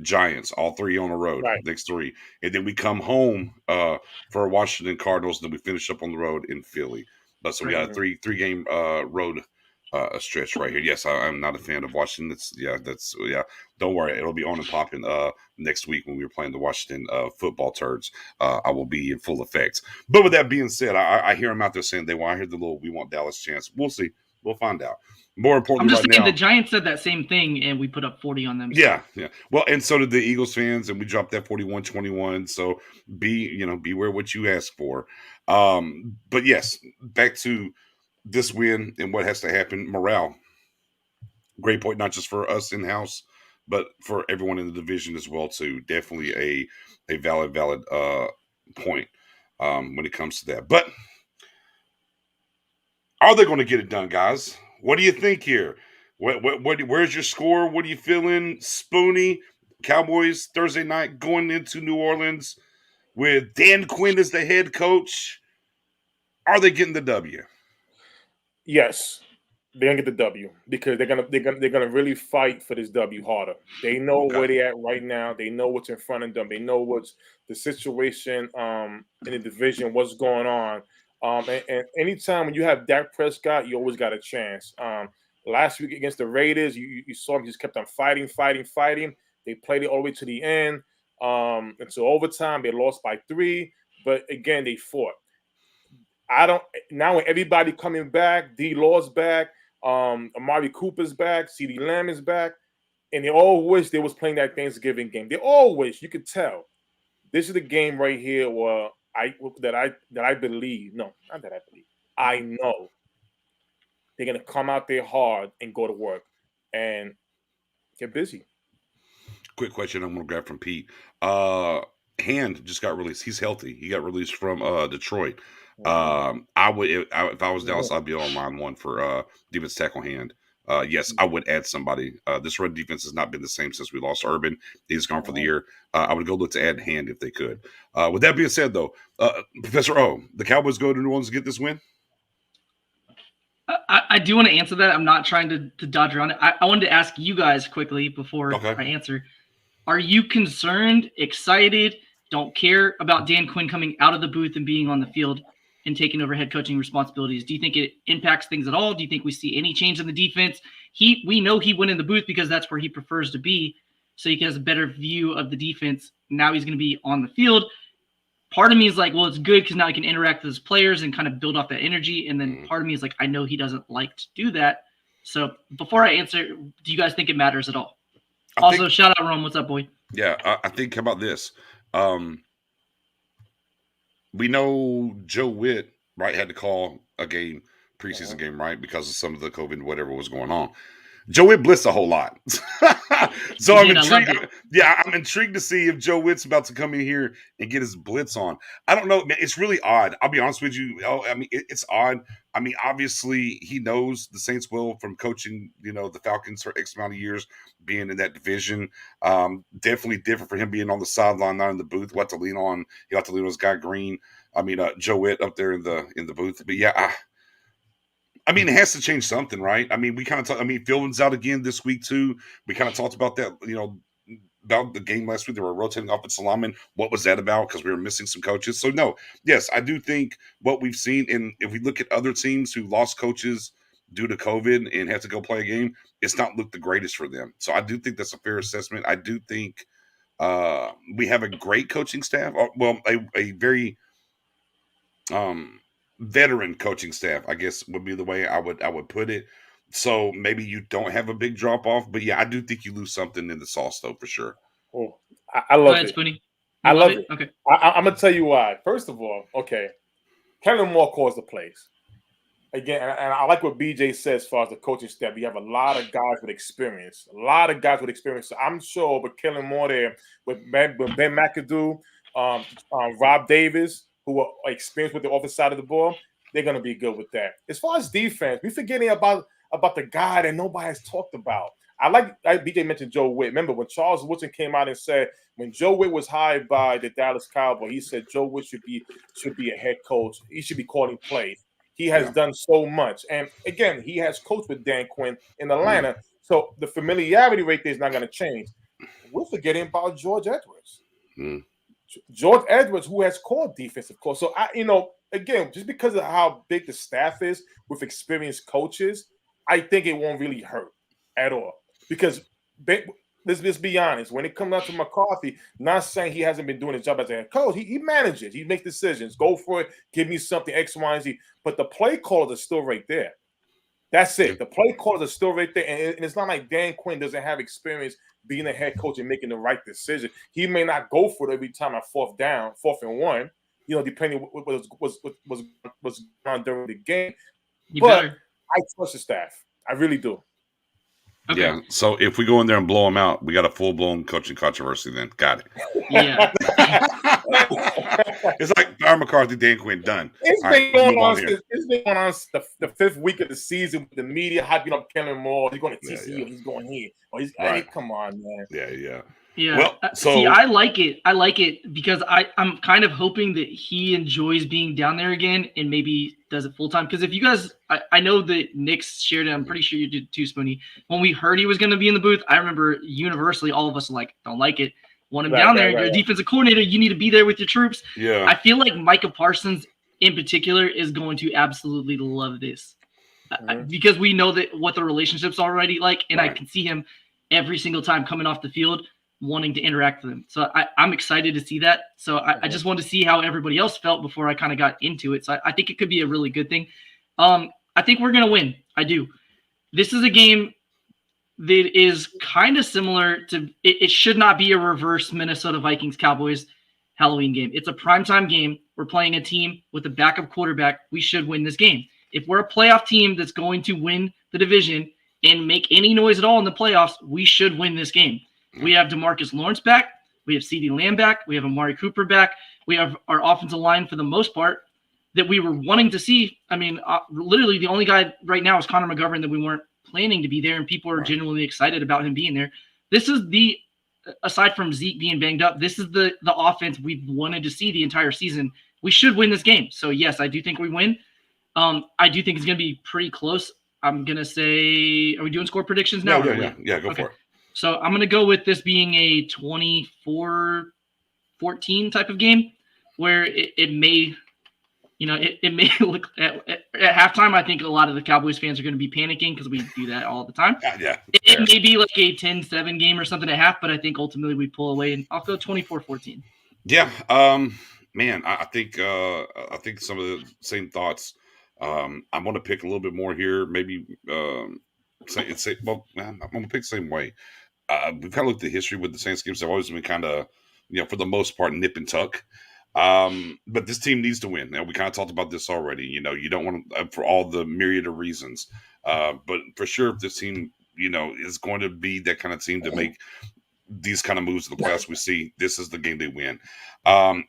Giants, all three on the road. Right. Next three, and then we come home for Washington Cardinals. Then we finish up on the road in Philly. But so we got a three game road stretch right here. Yes, I'm not a fan of Washington. Don't worry, it'll be on and popping next week when we're playing the Washington football turds. I will be in full effect. But with that being said, I hear them out there saying they want to hear the little "We want Dallas" chance. We'll see. We'll find out. More importantly, I'm just right saying now, the Giants said that same thing, and we put up 40 on them. Yeah. Well, and so did the Eagles fans, and we dropped that 41-21. So beware what you ask for. But yes, back to this win and what has to happen. Morale, great point, not just for us in house, but for everyone in the division as well too. Definitely a valid point when it comes to that. But are they going to get it done, guys? What do you think here? Where's your score? What are you feeling? Spoonie, Cowboys Thursday night going into New Orleans with Dan Quinn as the head coach. Are they getting the W? Yes, they're gonna get the W because they're gonna really fight for this W harder. They know where they're at right now. They know what's in front of them. They know what's the situation in the division, what's going on. And anytime when you have Dak Prescott, you always got a chance. Last week against the Raiders, you saw him just kept on fighting. They played it all the way to the end. Until overtime, they lost by 3. But again, they fought. Now when everybody coming back, D Law's back, Amari Cooper's back, CeeDee Lamb is back, and they all wish they was playing that Thanksgiving game. They all wish, you could tell. This is the game right here where I believe. No, not that I believe. I know they're gonna come out there hard and go to work and get busy. Quick question I'm gonna grab from Pete. Hand just got released. He's healthy. He got released from Detroit. I would if I was Dallas, I'd be on line 1 for defense tackle Hand. Yes, I would add somebody. This run defense has not been the same since we lost Urban. He's gone for the year. I would go look to add Hand if they could. With that being said, though, Professor O, the Cowboys go to New Orleans to get this win? I do want to answer that. I'm not trying to dodge around it. I wanted to ask you guys quickly before I answer. Are you concerned, excited, don't care about Dan Quinn coming out of the booth and being on the field and taking over head coaching responsibilities? Do you think it impacts things at all? Do you think we see any change in the defense? We know he went in the booth because that's where he prefers to be, so he has a better view of the defense. Now he's going to be on the field. Part of me is like, well, it's good because now he can interact with his players and kind of build off that energy. And then part of me is like, I know he doesn't like to do that. So before I answer, do you guys think it matters at all? Shout out Rome. What's up, boy? Yeah, I think, how about this? We know Joe Witt, right, had to call a game, preseason game, right, because of some of the COVID, whatever was going on. Joe Witt blitzed a whole lot. So I'm intrigued. I'm intrigued to see if Joe Witt's about to come in here and get his blitz on. I don't know, man. It's really odd. I'll be honest with you. It's odd. I mean, obviously, he knows the Saints well from coaching, the Falcons for X amount of years, being in that division. Definitely different for him being on the sideline, not in the booth. He'll have to lean on his guy Green. Joe Witt up there in the booth. But yeah, it has to change something, right? We kind of talked. Philbin's out again this week too. We kind of talked about that, about the game last week. They were rotating offensive linemen. What was that about? Because we were missing some coaches. So no, yes, I do think what we've seen, and if we look at other teams who lost coaches due to COVID and had to go play a game, it's not looked the greatest for them. So I do think that's a fair assessment. I do think we have a great coaching staff. Well, a very veteran coaching staff, I guess, would be the way I would put it. So maybe you don't have a big drop off, but yeah, I do think you lose something in the sauce though, for sure. Oh, I love it. Spoonie. I love it. Okay, I'm gonna tell you why. First of all, Kellen Moore calls the plays. Again, and I like what BJ says as far as the coaching staff. You have a lot of guys with experience. So I'm sure with Kellen Moore there, with Ben McAdoo, Rob Davis, who are experienced with the offensive side of the ball, they're going to be good with that. As far as defense, we're forgetting about about the guy that nobody has talked about. Like BJ mentioned Joe Witt. Remember when Charles Woodson came out and said when Joe Witt was hired by the Dallas Cowboys, he said Joe Witt should be a head coach. He should be calling plays. He has done so much. And again, he has coached with Dan Quinn in Atlanta. So the familiarity rate there is not going to change. We're forgetting about George Edwards. George Edwards, who has called defensive calls. So again, just because of how big the staff is with experienced coaches, I think it won't really hurt at all. Because let's be honest, when it comes down to McCarthy, not saying he hasn't been doing his job as a head coach, he manages, he makes decisions, go for it, give me something X, Y, and Z. But the play callers are still right there. That's it. The play callers are still right there, and it's not like Dan Quinn doesn't have experience being a head coach and making the right decision. He may not go for it every time at 4th and 1, depending what was on during the game. But I trust the staff. I really do. Okay. Yeah. So if we go in there and blow them out, we got a full-blown coaching controversy then. Got it. Yeah. It's like Byron McCarthy, Dan Quinn, done. It's been going on the 5th week of the season with the media hyping up Kellen Moore. He's going to TCU. He's going here. Come on, man. Yeah. Yeah. Well, see, I like it. I like it because I'm kind of hoping that he enjoys being down there again and maybe does it full time. Because if you guys, I know that Nick's shared it. I'm pretty sure you did too, Spoonie. When we heard he was going to be in the booth, I remember universally all of us don't like it. Want him down there. You're a defensive coordinator. You need to be there with your troops. Yeah. I feel like Micah Parsons in particular is going to absolutely love this because we know that what the relationship's already like, and I can see him every single time coming off the field wanting to interact with them. So I'm excited to see that. So I just wanted to see how everybody else felt before I kind of got into it. So I think it could be a really good thing. I think we're going to win. I do. This is a game that is kind of similar to it should not be a reverse Minnesota Vikings Cowboys Halloween game. It's a primetime game. We're playing a team with a backup quarterback. We should win this game. If we're a playoff team that's going to win the division and make any noise at all in the playoffs, we should win this game. We have DeMarcus Lawrence back. We have CeeDee Lamb back. We have Amari Cooper back. We have our offensive line for the most part that we were wanting to see. I mean, literally the only guy right now is Connor McGovern that we weren't planning to be there, and people are genuinely excited about him being there. This is aside from Zeke being banged up, this is the offense we've wanted to see the entire season. We should win this game. So, yes, I do think we win. I do think it's going to be pretty close. I'm going to say – are we doing score predictions now? Yeah, go for it. So I'm going to go with this being a 24-14 type of game where it may – it may look at halftime. I think a lot of the Cowboys fans are going to be panicking because we do that all the time. It may be like a 10-7 game or something at half, but I think ultimately we pull away, and I'll go 24-14. Yeah, man, I think some of the same thoughts. I'm going to pick a little bit more here. Maybe I'm going to pick the same way. We've kind of looked at history with the Saints games. They've always been kind of, for the most part, nip and tuck. But this team needs to win. Now, we kind of talked about this already. You don't want to, for all the myriad of reasons. But for sure, if this team, is going to be that kind of team to make these kind of moves in the playoffs, we see this is the game they win. I'm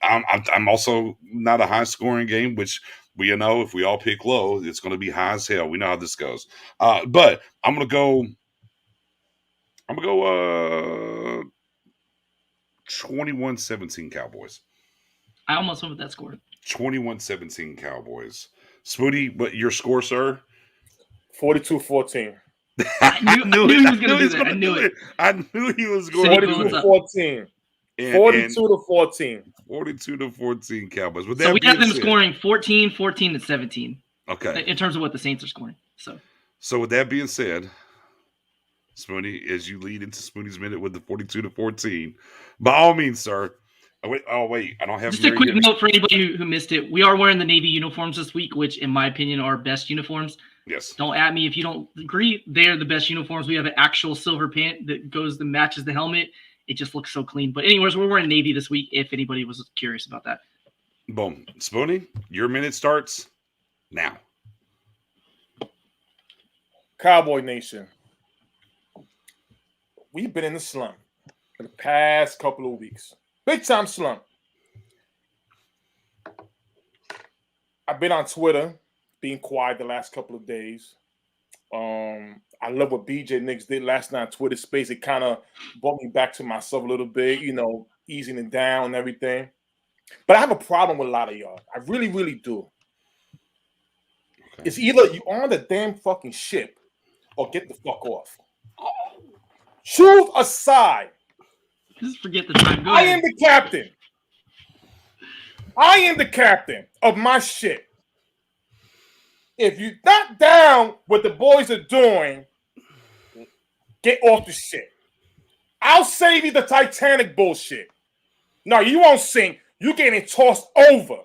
also not a high scoring game, which we if we all pick low, it's going to be high as hell. We know how this goes. But I'm going to go 21-17 Cowboys. I almost went with that score. 21-17 Cowboys. Spoonie, what your score, sir? 42-14. I knew he was going to do that. I knew it. I knew he was going to do it. 42-14. 42-14. 42-14 Cowboys. So we have them scoring 14, 14, and 17. Okay. In terms of what the Saints are scoring. So with that being said, Spoonie, as you lead into Spoonie's minute with the 42-14, by all means, sir. Wait, I don't have. Just a quick note for anybody who missed it. We are wearing the Navy uniforms this week, which, in my opinion, are best uniforms. Yes. Don't at me if you don't agree. They're the best uniforms. We have an actual silver pant that matches the helmet. It just looks so clean. But anyways, we're wearing Navy this week. If anybody was curious about that. Boom, Spoonie, your minute starts now. Cowboy Nation. We've been in the slump for the past couple of weeks. Big time slump. I've been on Twitter, being quiet the last couple of days. I love what BJ Nix did last night on Twitter Space. It kind of brought me back to myself a little bit, easing it down and everything. But I have a problem with a lot of y'all. I really, really do. Okay. It's either you on the damn fucking ship or get the fuck off. Choose a side. Just forget the time. Go I ahead. am the captain. I am the captain of my ship. If you're not down what the boys are doing, get off the ship. I'll save you the Titanic bullshit. No, you won't sink. You're getting tossed over.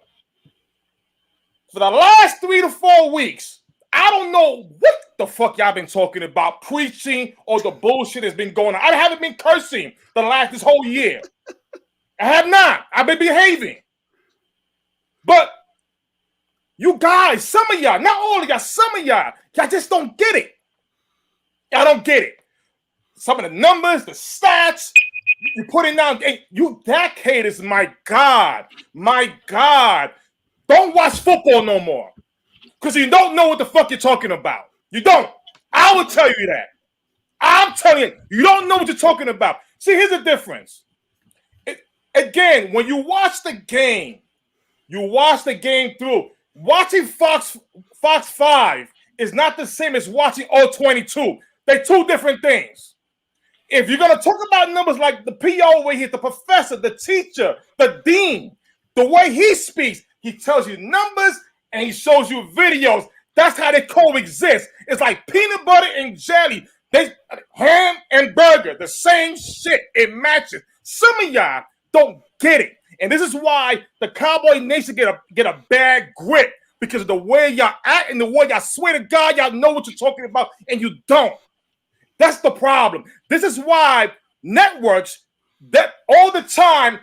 For the last 3 to 4 weeks, I don't know what the fuck y'all been talking about, preaching or the bullshit has been going on. I haven't been cursing this whole year. I have not. I've been behaving. But you guys, some of y'all, not all of y'all, some of y'all just don't get it. Y'all don't get it. Some of the numbers, the stats, you putting down, you DAC haters, my God. Don't watch football no more. Because you don't know what the fuck you're talking about. You don't. I will tell you that. I'm telling you, you don't know what you're talking about. See, here's the difference. Again, when you watch the game, through. Watching Fox 5 is not the same as watching O22. They're two different things. If you're going to talk about numbers like the PO where he's the professor, the teacher, the dean, the way he speaks, he tells you numbers and he shows you videos. That's how they coexist. It's like peanut butter and jelly. Ham and burger, the same shit. It matches. Some of y'all don't get it. And this is why the Cowboy Nation get a bad grip, because of the way y'all act and the way y'all swear to God y'all know what you're talking about and you don't. That's the problem. This is why networks that all the time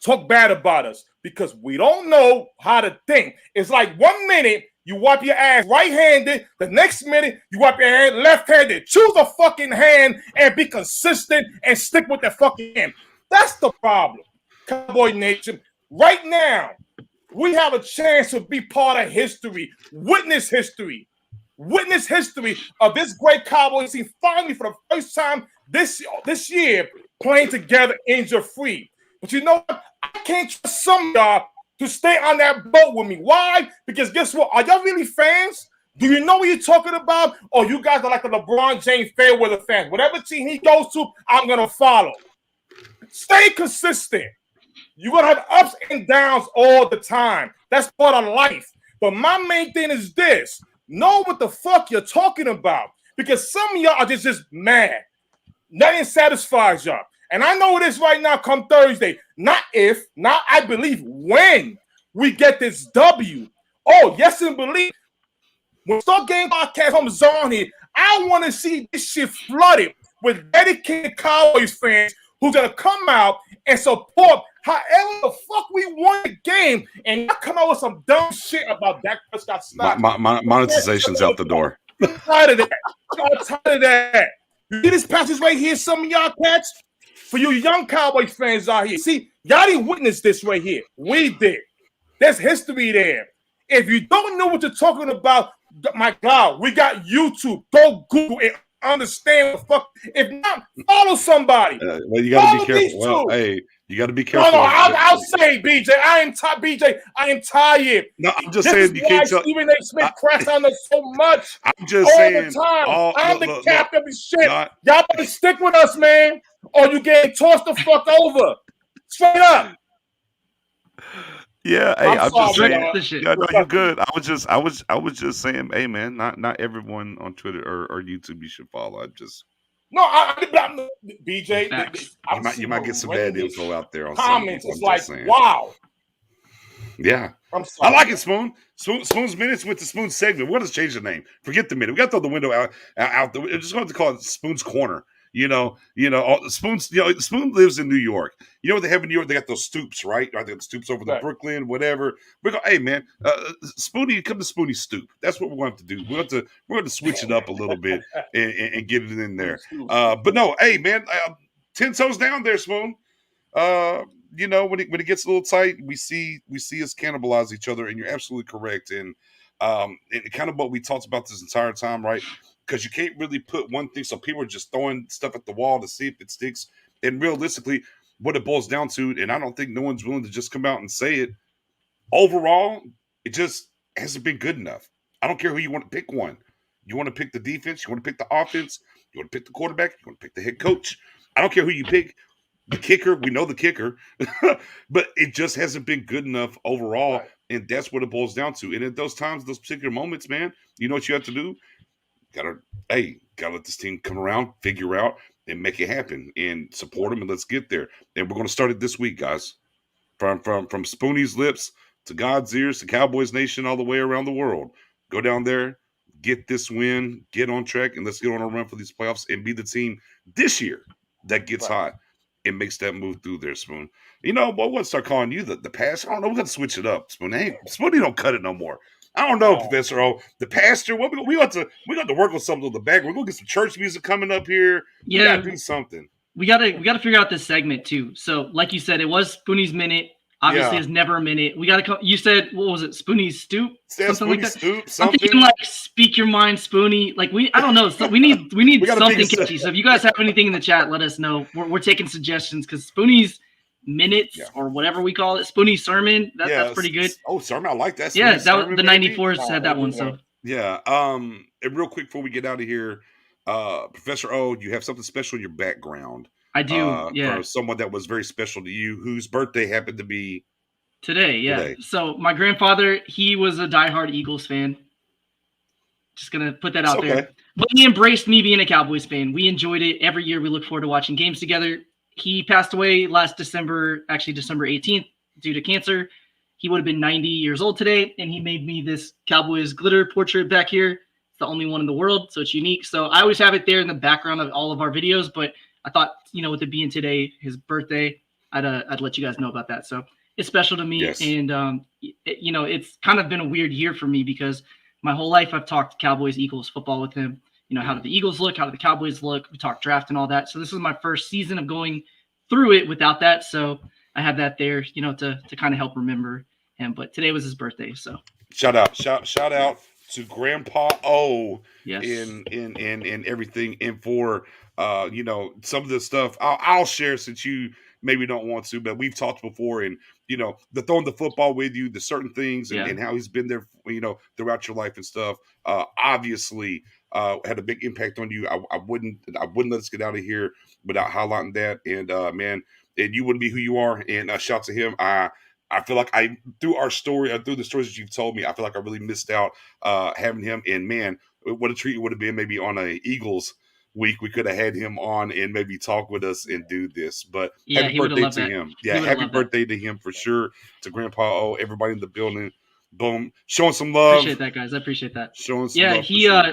talk bad about us, because we don't know how to think. It's like 1 minute you wipe your ass right-handed, the next minute you wipe your hand left-handed. Choose a fucking hand and be consistent and stick with that fucking hand. That's the problem. Cowboy Nation, right now, we have a chance to be part of history, witness history of this great Cowboy team finally for the first time this year playing together injury-free. But you know what? I can't trust some of y'all to stay on that boat with me. Why? Because guess what? Are y'all really fans? Do you know what you're talking about? Or you guys are like the LeBron James Fairweather fans. Whatever team he goes to, I'm going to follow. Stay consistent. You're going to have ups and downs all the time. That's part of life. But my main thing is this. Know what the fuck you're talking about. Because some of y'all are just mad. Nothing satisfies y'all. And I know it is right now come Thursday. Not if, not I believe when we get this W. Oh, yes and believe. When Start Game Podcast comes on here, I want to see this shit flooded with dedicated Cowboys fans who's going to come out and support however the fuck we won the game and not come out with some dumb shit about Dak Prescott stock. Monetization's out the door. I'm tired of that. I'm tired of that. You see this passage right here, some of y'all cats? For you young Cowboys fans out here. See, y'all didn't witness this right here. We did. There's history there. If you don't know what you're talking about, my God, we got YouTube. Go Google and understand the fuck. If not, follow somebody. Well, you got to be careful. Well, hey, you got to be careful. No, I'll say, BJ. I am tired. No, I'm just saying you can't tell. Stephen A. Smith cracks on us so much. I'm just all saying. The time. I'm the captain of the shit. No, y'all better stick with us, man, or you getting tossed the fuck over. Straight up. Yeah, hey, I'm just saying. Yeah, no, you're good. I was just saying, hey, man, not everyone on Twitter or YouTube you should follow. I'm BJ. You might get some bad info out there on comments. It's like, saying. Wow. Yeah, I'm sorry. I like it, Spoon. Spoon's Minutes with the Spoon segment. What has changed the name? Forget the minute. We got to throw the window out. We're just going to call it Spoon's Corner. Spoon's. Spoon lives in New York. You know what they have in New York? They got those stoops, right? They got the stoops over the Brooklyn, whatever. We go, hey man, Spoonie, come to Spoonie's stoop. That's what we're going to have to do. We're going to switch it up a little bit and get it in there. But no, hey man, 10 toes down there, Spoon. When it gets a little tight, we see us cannibalize each other, and you're absolutely correct. And And kind of what we talked about this entire time, right? Because you can't really put one thing. So people are just throwing stuff at the wall to see if it sticks. And realistically, what it boils down to, and I don't think no one's willing to just come out and say it, overall, it just hasn't been good enough. I don't care who you want to pick one. You want to pick the defense, you want to pick the offense, you want to pick the quarterback, you want to pick the head coach. I don't care who you pick. The kicker, we know the kicker, but it just hasn't been good enough overall. Right. And that's what it boils down to. And at those times, those particular moments, man, you know what you have to do? Gotta let this team come around, figure out, and make it happen, and support them, and let's get there. And we're gonna start it this week, guys. From Spoonie's lips to God's ears to Cowboys Nation all the way around the world. Go down there, get this win, get on track, and let's get on a run for these playoffs and be the team this year that gets hot and makes that move through there, Spoon. You know, but we'll start calling you the pastor. I don't know. We got to switch it up, Spoon. Hey, Spoonie don't cut it no more. I don't know, Professor O. The pastor. What we got to work on something on the back. We're gonna get some church music coming up here. Yeah, we gotta do something. We gotta figure out this segment too. So, like you said, it was Spoonie's minute. Obviously, it's never a minute. We gotta come. You said, what was it? Spoonie's stoop, something like that. Stoop, I'm thinking like speak your mind, Spoonie. Like I don't know. So we need something catchy. So if you guys have anything in the chat, let us know. We're taking suggestions because Spoonie's minutes or whatever we call it, Spoonie's sermon. That's pretty good. Oh, sermon, I like that. Yeah, that was the 94s had that one. So yeah. And real quick before we get out of here, Professor O, you have something special in your background. I do. For someone that was very special to you, whose birthday happened to be today. Yeah. Today. So my grandfather, he was a diehard Eagles fan. Just gonna put that out there. But he embraced me being a Cowboys fan. We enjoyed it every year. We look forward to watching games together. He passed away last December, actually December 18th, due to cancer. He would have been 90 years old today, and he made me this Cowboys glitter portrait back here. It's the only one in the world, so it's unique. So I always have it there in the background of all of our videos, but I thought, with it being today, his birthday, I'd let you guys know about that. So it's special to me, and it's kind of been a weird year for me because my whole life I've talked Cowboys, Eagles football with him. How did the Eagles look? How did the Cowboys look? We talked draft and all that. So this is my first season of going through it without that. So I have that there, to kind of help remember him. But today was his birthday. So shout out to Grandpa O in everything. And for some of the stuff I'll share since you maybe don't want to, but we've talked before, and the throwing the football with you, the certain things and how he's been there, throughout your life and stuff. Obviously had a big impact on you. I wouldn't let us get out of here without highlighting that. And man, and you wouldn't be who you are. And shout to him. I feel like through our story, through the stories that you've told me, I feel like I really missed out having him. And man, what a treat it would have been maybe on a Eagles week. We could have had him on and maybe talk with us and do this. But happy birthday to him. Yeah, happy birthday to him for sure. To Grandpa O, everybody in the building. Boom. Showing some love. Appreciate that, guys. I appreciate that. Showing some love. Yeah,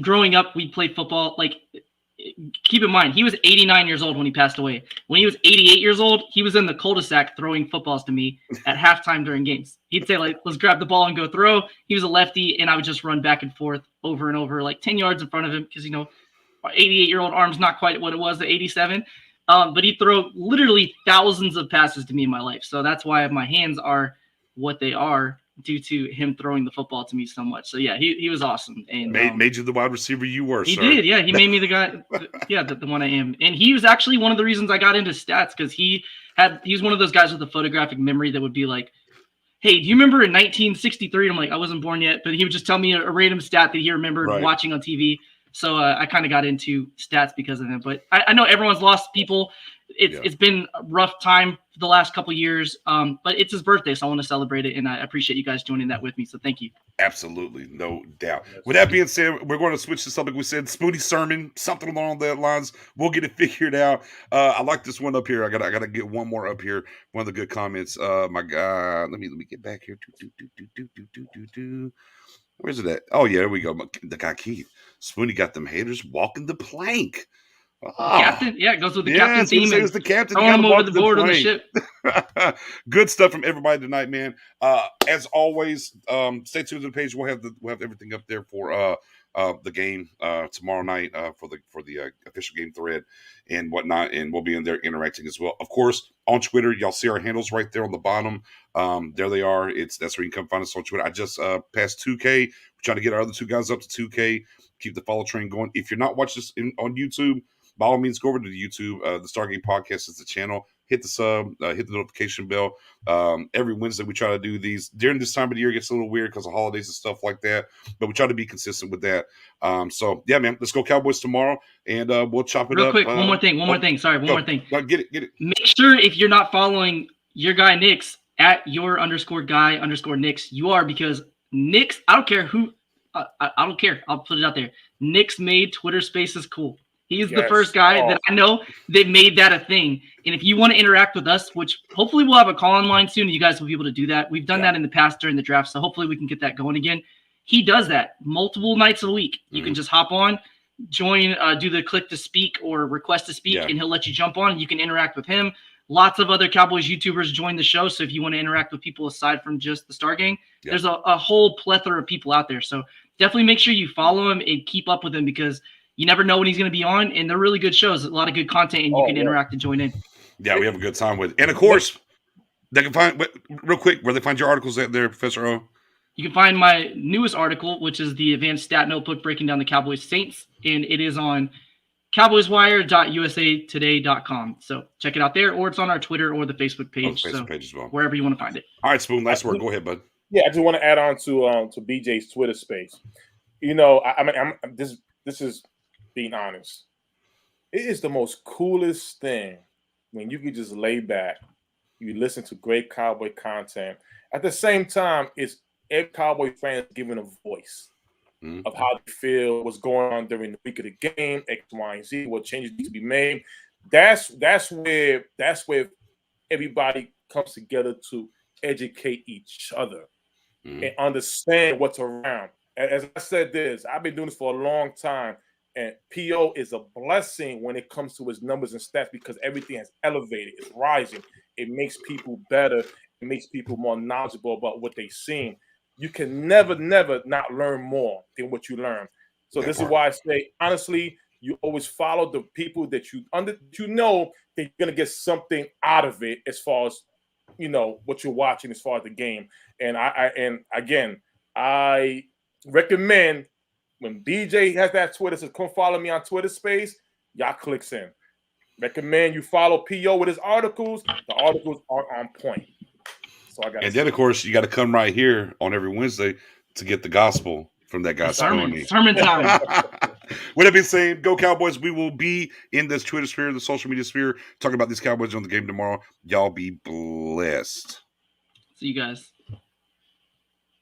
growing up, we played football. Like, keep in mind, he was 89 years old when he passed away. When he was 88 years old, he was in the cul-de-sac throwing footballs to me at halftime during games. He'd say, like, let's grab the ball and go throw. He was a lefty, and I would just run back and forth over and over, like 10 yards in front of him because, our 88-year-old arm's not quite what it was at 87. But he'd throw literally thousands of passes to me in my life. So that's why my hands are what they are, due to him throwing the football to me so much. So yeah, he was awesome. And made you the wide receiver you were. He did, yeah. He made me the guy, the one I am. And he was actually one of the reasons I got into stats because he's one of those guys with a photographic memory that would be like, hey, do you remember in 1963? And I'm like, I wasn't born yet, but he would just tell me a random stat that he remembered watching on TV. So I kind of got into stats because of him. But I know everyone's lost people. It's been a rough time for the last couple of years, but it's his birthday, so I want to celebrate it, and I appreciate you guys joining that with me. So thank you. Absolutely, no doubt. With that being said, we're going to switch to something we said, Spoonie's sermon, something along those lines. We'll get it figured out. I like this one up here. I gotta get one more up here. One of the good comments. My God, let me get back here. Where's it at? Oh yeah, there we go. The guy Keith Spoonie got them haters walking the plank. Captain, it goes with the captain theme. It was the captain. Throw him over the board on the ship. Good stuff from everybody tonight, man. As always, stay tuned to the page. We'll have everything up there for the game tomorrow night for the official game thread and whatnot, and we'll be in there interacting as well. Of course, on Twitter, y'all see our handles right there on the bottom. There they are. That's where you can come find us on Twitter. I just passed 2K. We're trying to get our other two guys up to 2K. Keep the follow train going. If you're not watching this on YouTube, by all means, go over to the YouTube. The Stargate Podcast is the channel. Hit the sub, hit the notification bell. Every Wednesday, we try to do these. During this time of the year, it gets a little weird because of holidays and stuff like that, but we try to be consistent with that. So, yeah, man, let's go Cowboys tomorrow, and we'll chop it Real up. quick, one more thing. Sorry, one more thing. Get it. Make sure if you're not following your guy Nix at @your_guy_Nix, you are, because Nix, I don't care who, I don't care. I'll put it out there. Nix made Twitter Spaces cool. He's the first guy that I know that made that a thing. And if you want to interact with us, which hopefully we'll have a call-in line soon, you guys will be able to do that. We've done that in the past during the draft, so hopefully we can get that going again. He does that multiple nights a week. You can just hop on, join, do the click to speak or request to speak, and he'll let you jump on. You can interact with him. Lots of other Cowboys YouTubers join the show, so if you want to interact with people aside from just the Star Gang, there's a whole plethora of people out there. So definitely make sure you follow him and keep up with him, because you never know when he's going to be on, and they're really good shows. A lot of good content, and you can interact and join in. Yeah, we have a good time with it. And, of course, they can find – real quick, where they find your articles at there, Professor O? You can find my newest article, which is the Advanced Stat Notebook breaking down the Cowboys Saints, and it is on cowboyswire.usatoday.com. So check it out there, or it's on our Twitter or the Facebook page. Page as well. Wherever you want to find it. All right, Spoon, last word. Go ahead, bud. Yeah, I just want to add on to BJ's Twitter space. You know, this is being honest. It is the most coolest thing when you can just lay back, you listen to great Cowboy content. At the same time, it's every Cowboy fan giving a voice of how they feel, what's going on during the week of the game, X, Y, and Z, what changes need to be made. That's where everybody comes together to educate each other and understand what's around. As I said this, I've been doing this for a long time, and PO is a blessing when it comes to his numbers and stats, because everything has elevated, it's rising. It makes people better. It makes people more knowledgeable about what they've seen. You can never not learn more than what you learn. So this is why I say, honestly, you always follow the people that you know that you're gonna get something out of it, as far as what you're watching, as far as the game. And I recommend, when BJ has that Twitter, says come follow me on Twitter Space, y'all clicks in. Recommend you follow PO with his articles. The articles are on point. So then, of course, you got to come right here on every Wednesday to get the gospel from that guy. Sermon time. With that being said, go Cowboys. We will be in this Twitter sphere, the social media sphere, talking about these Cowboys on the game tomorrow. Y'all be blessed. See you guys.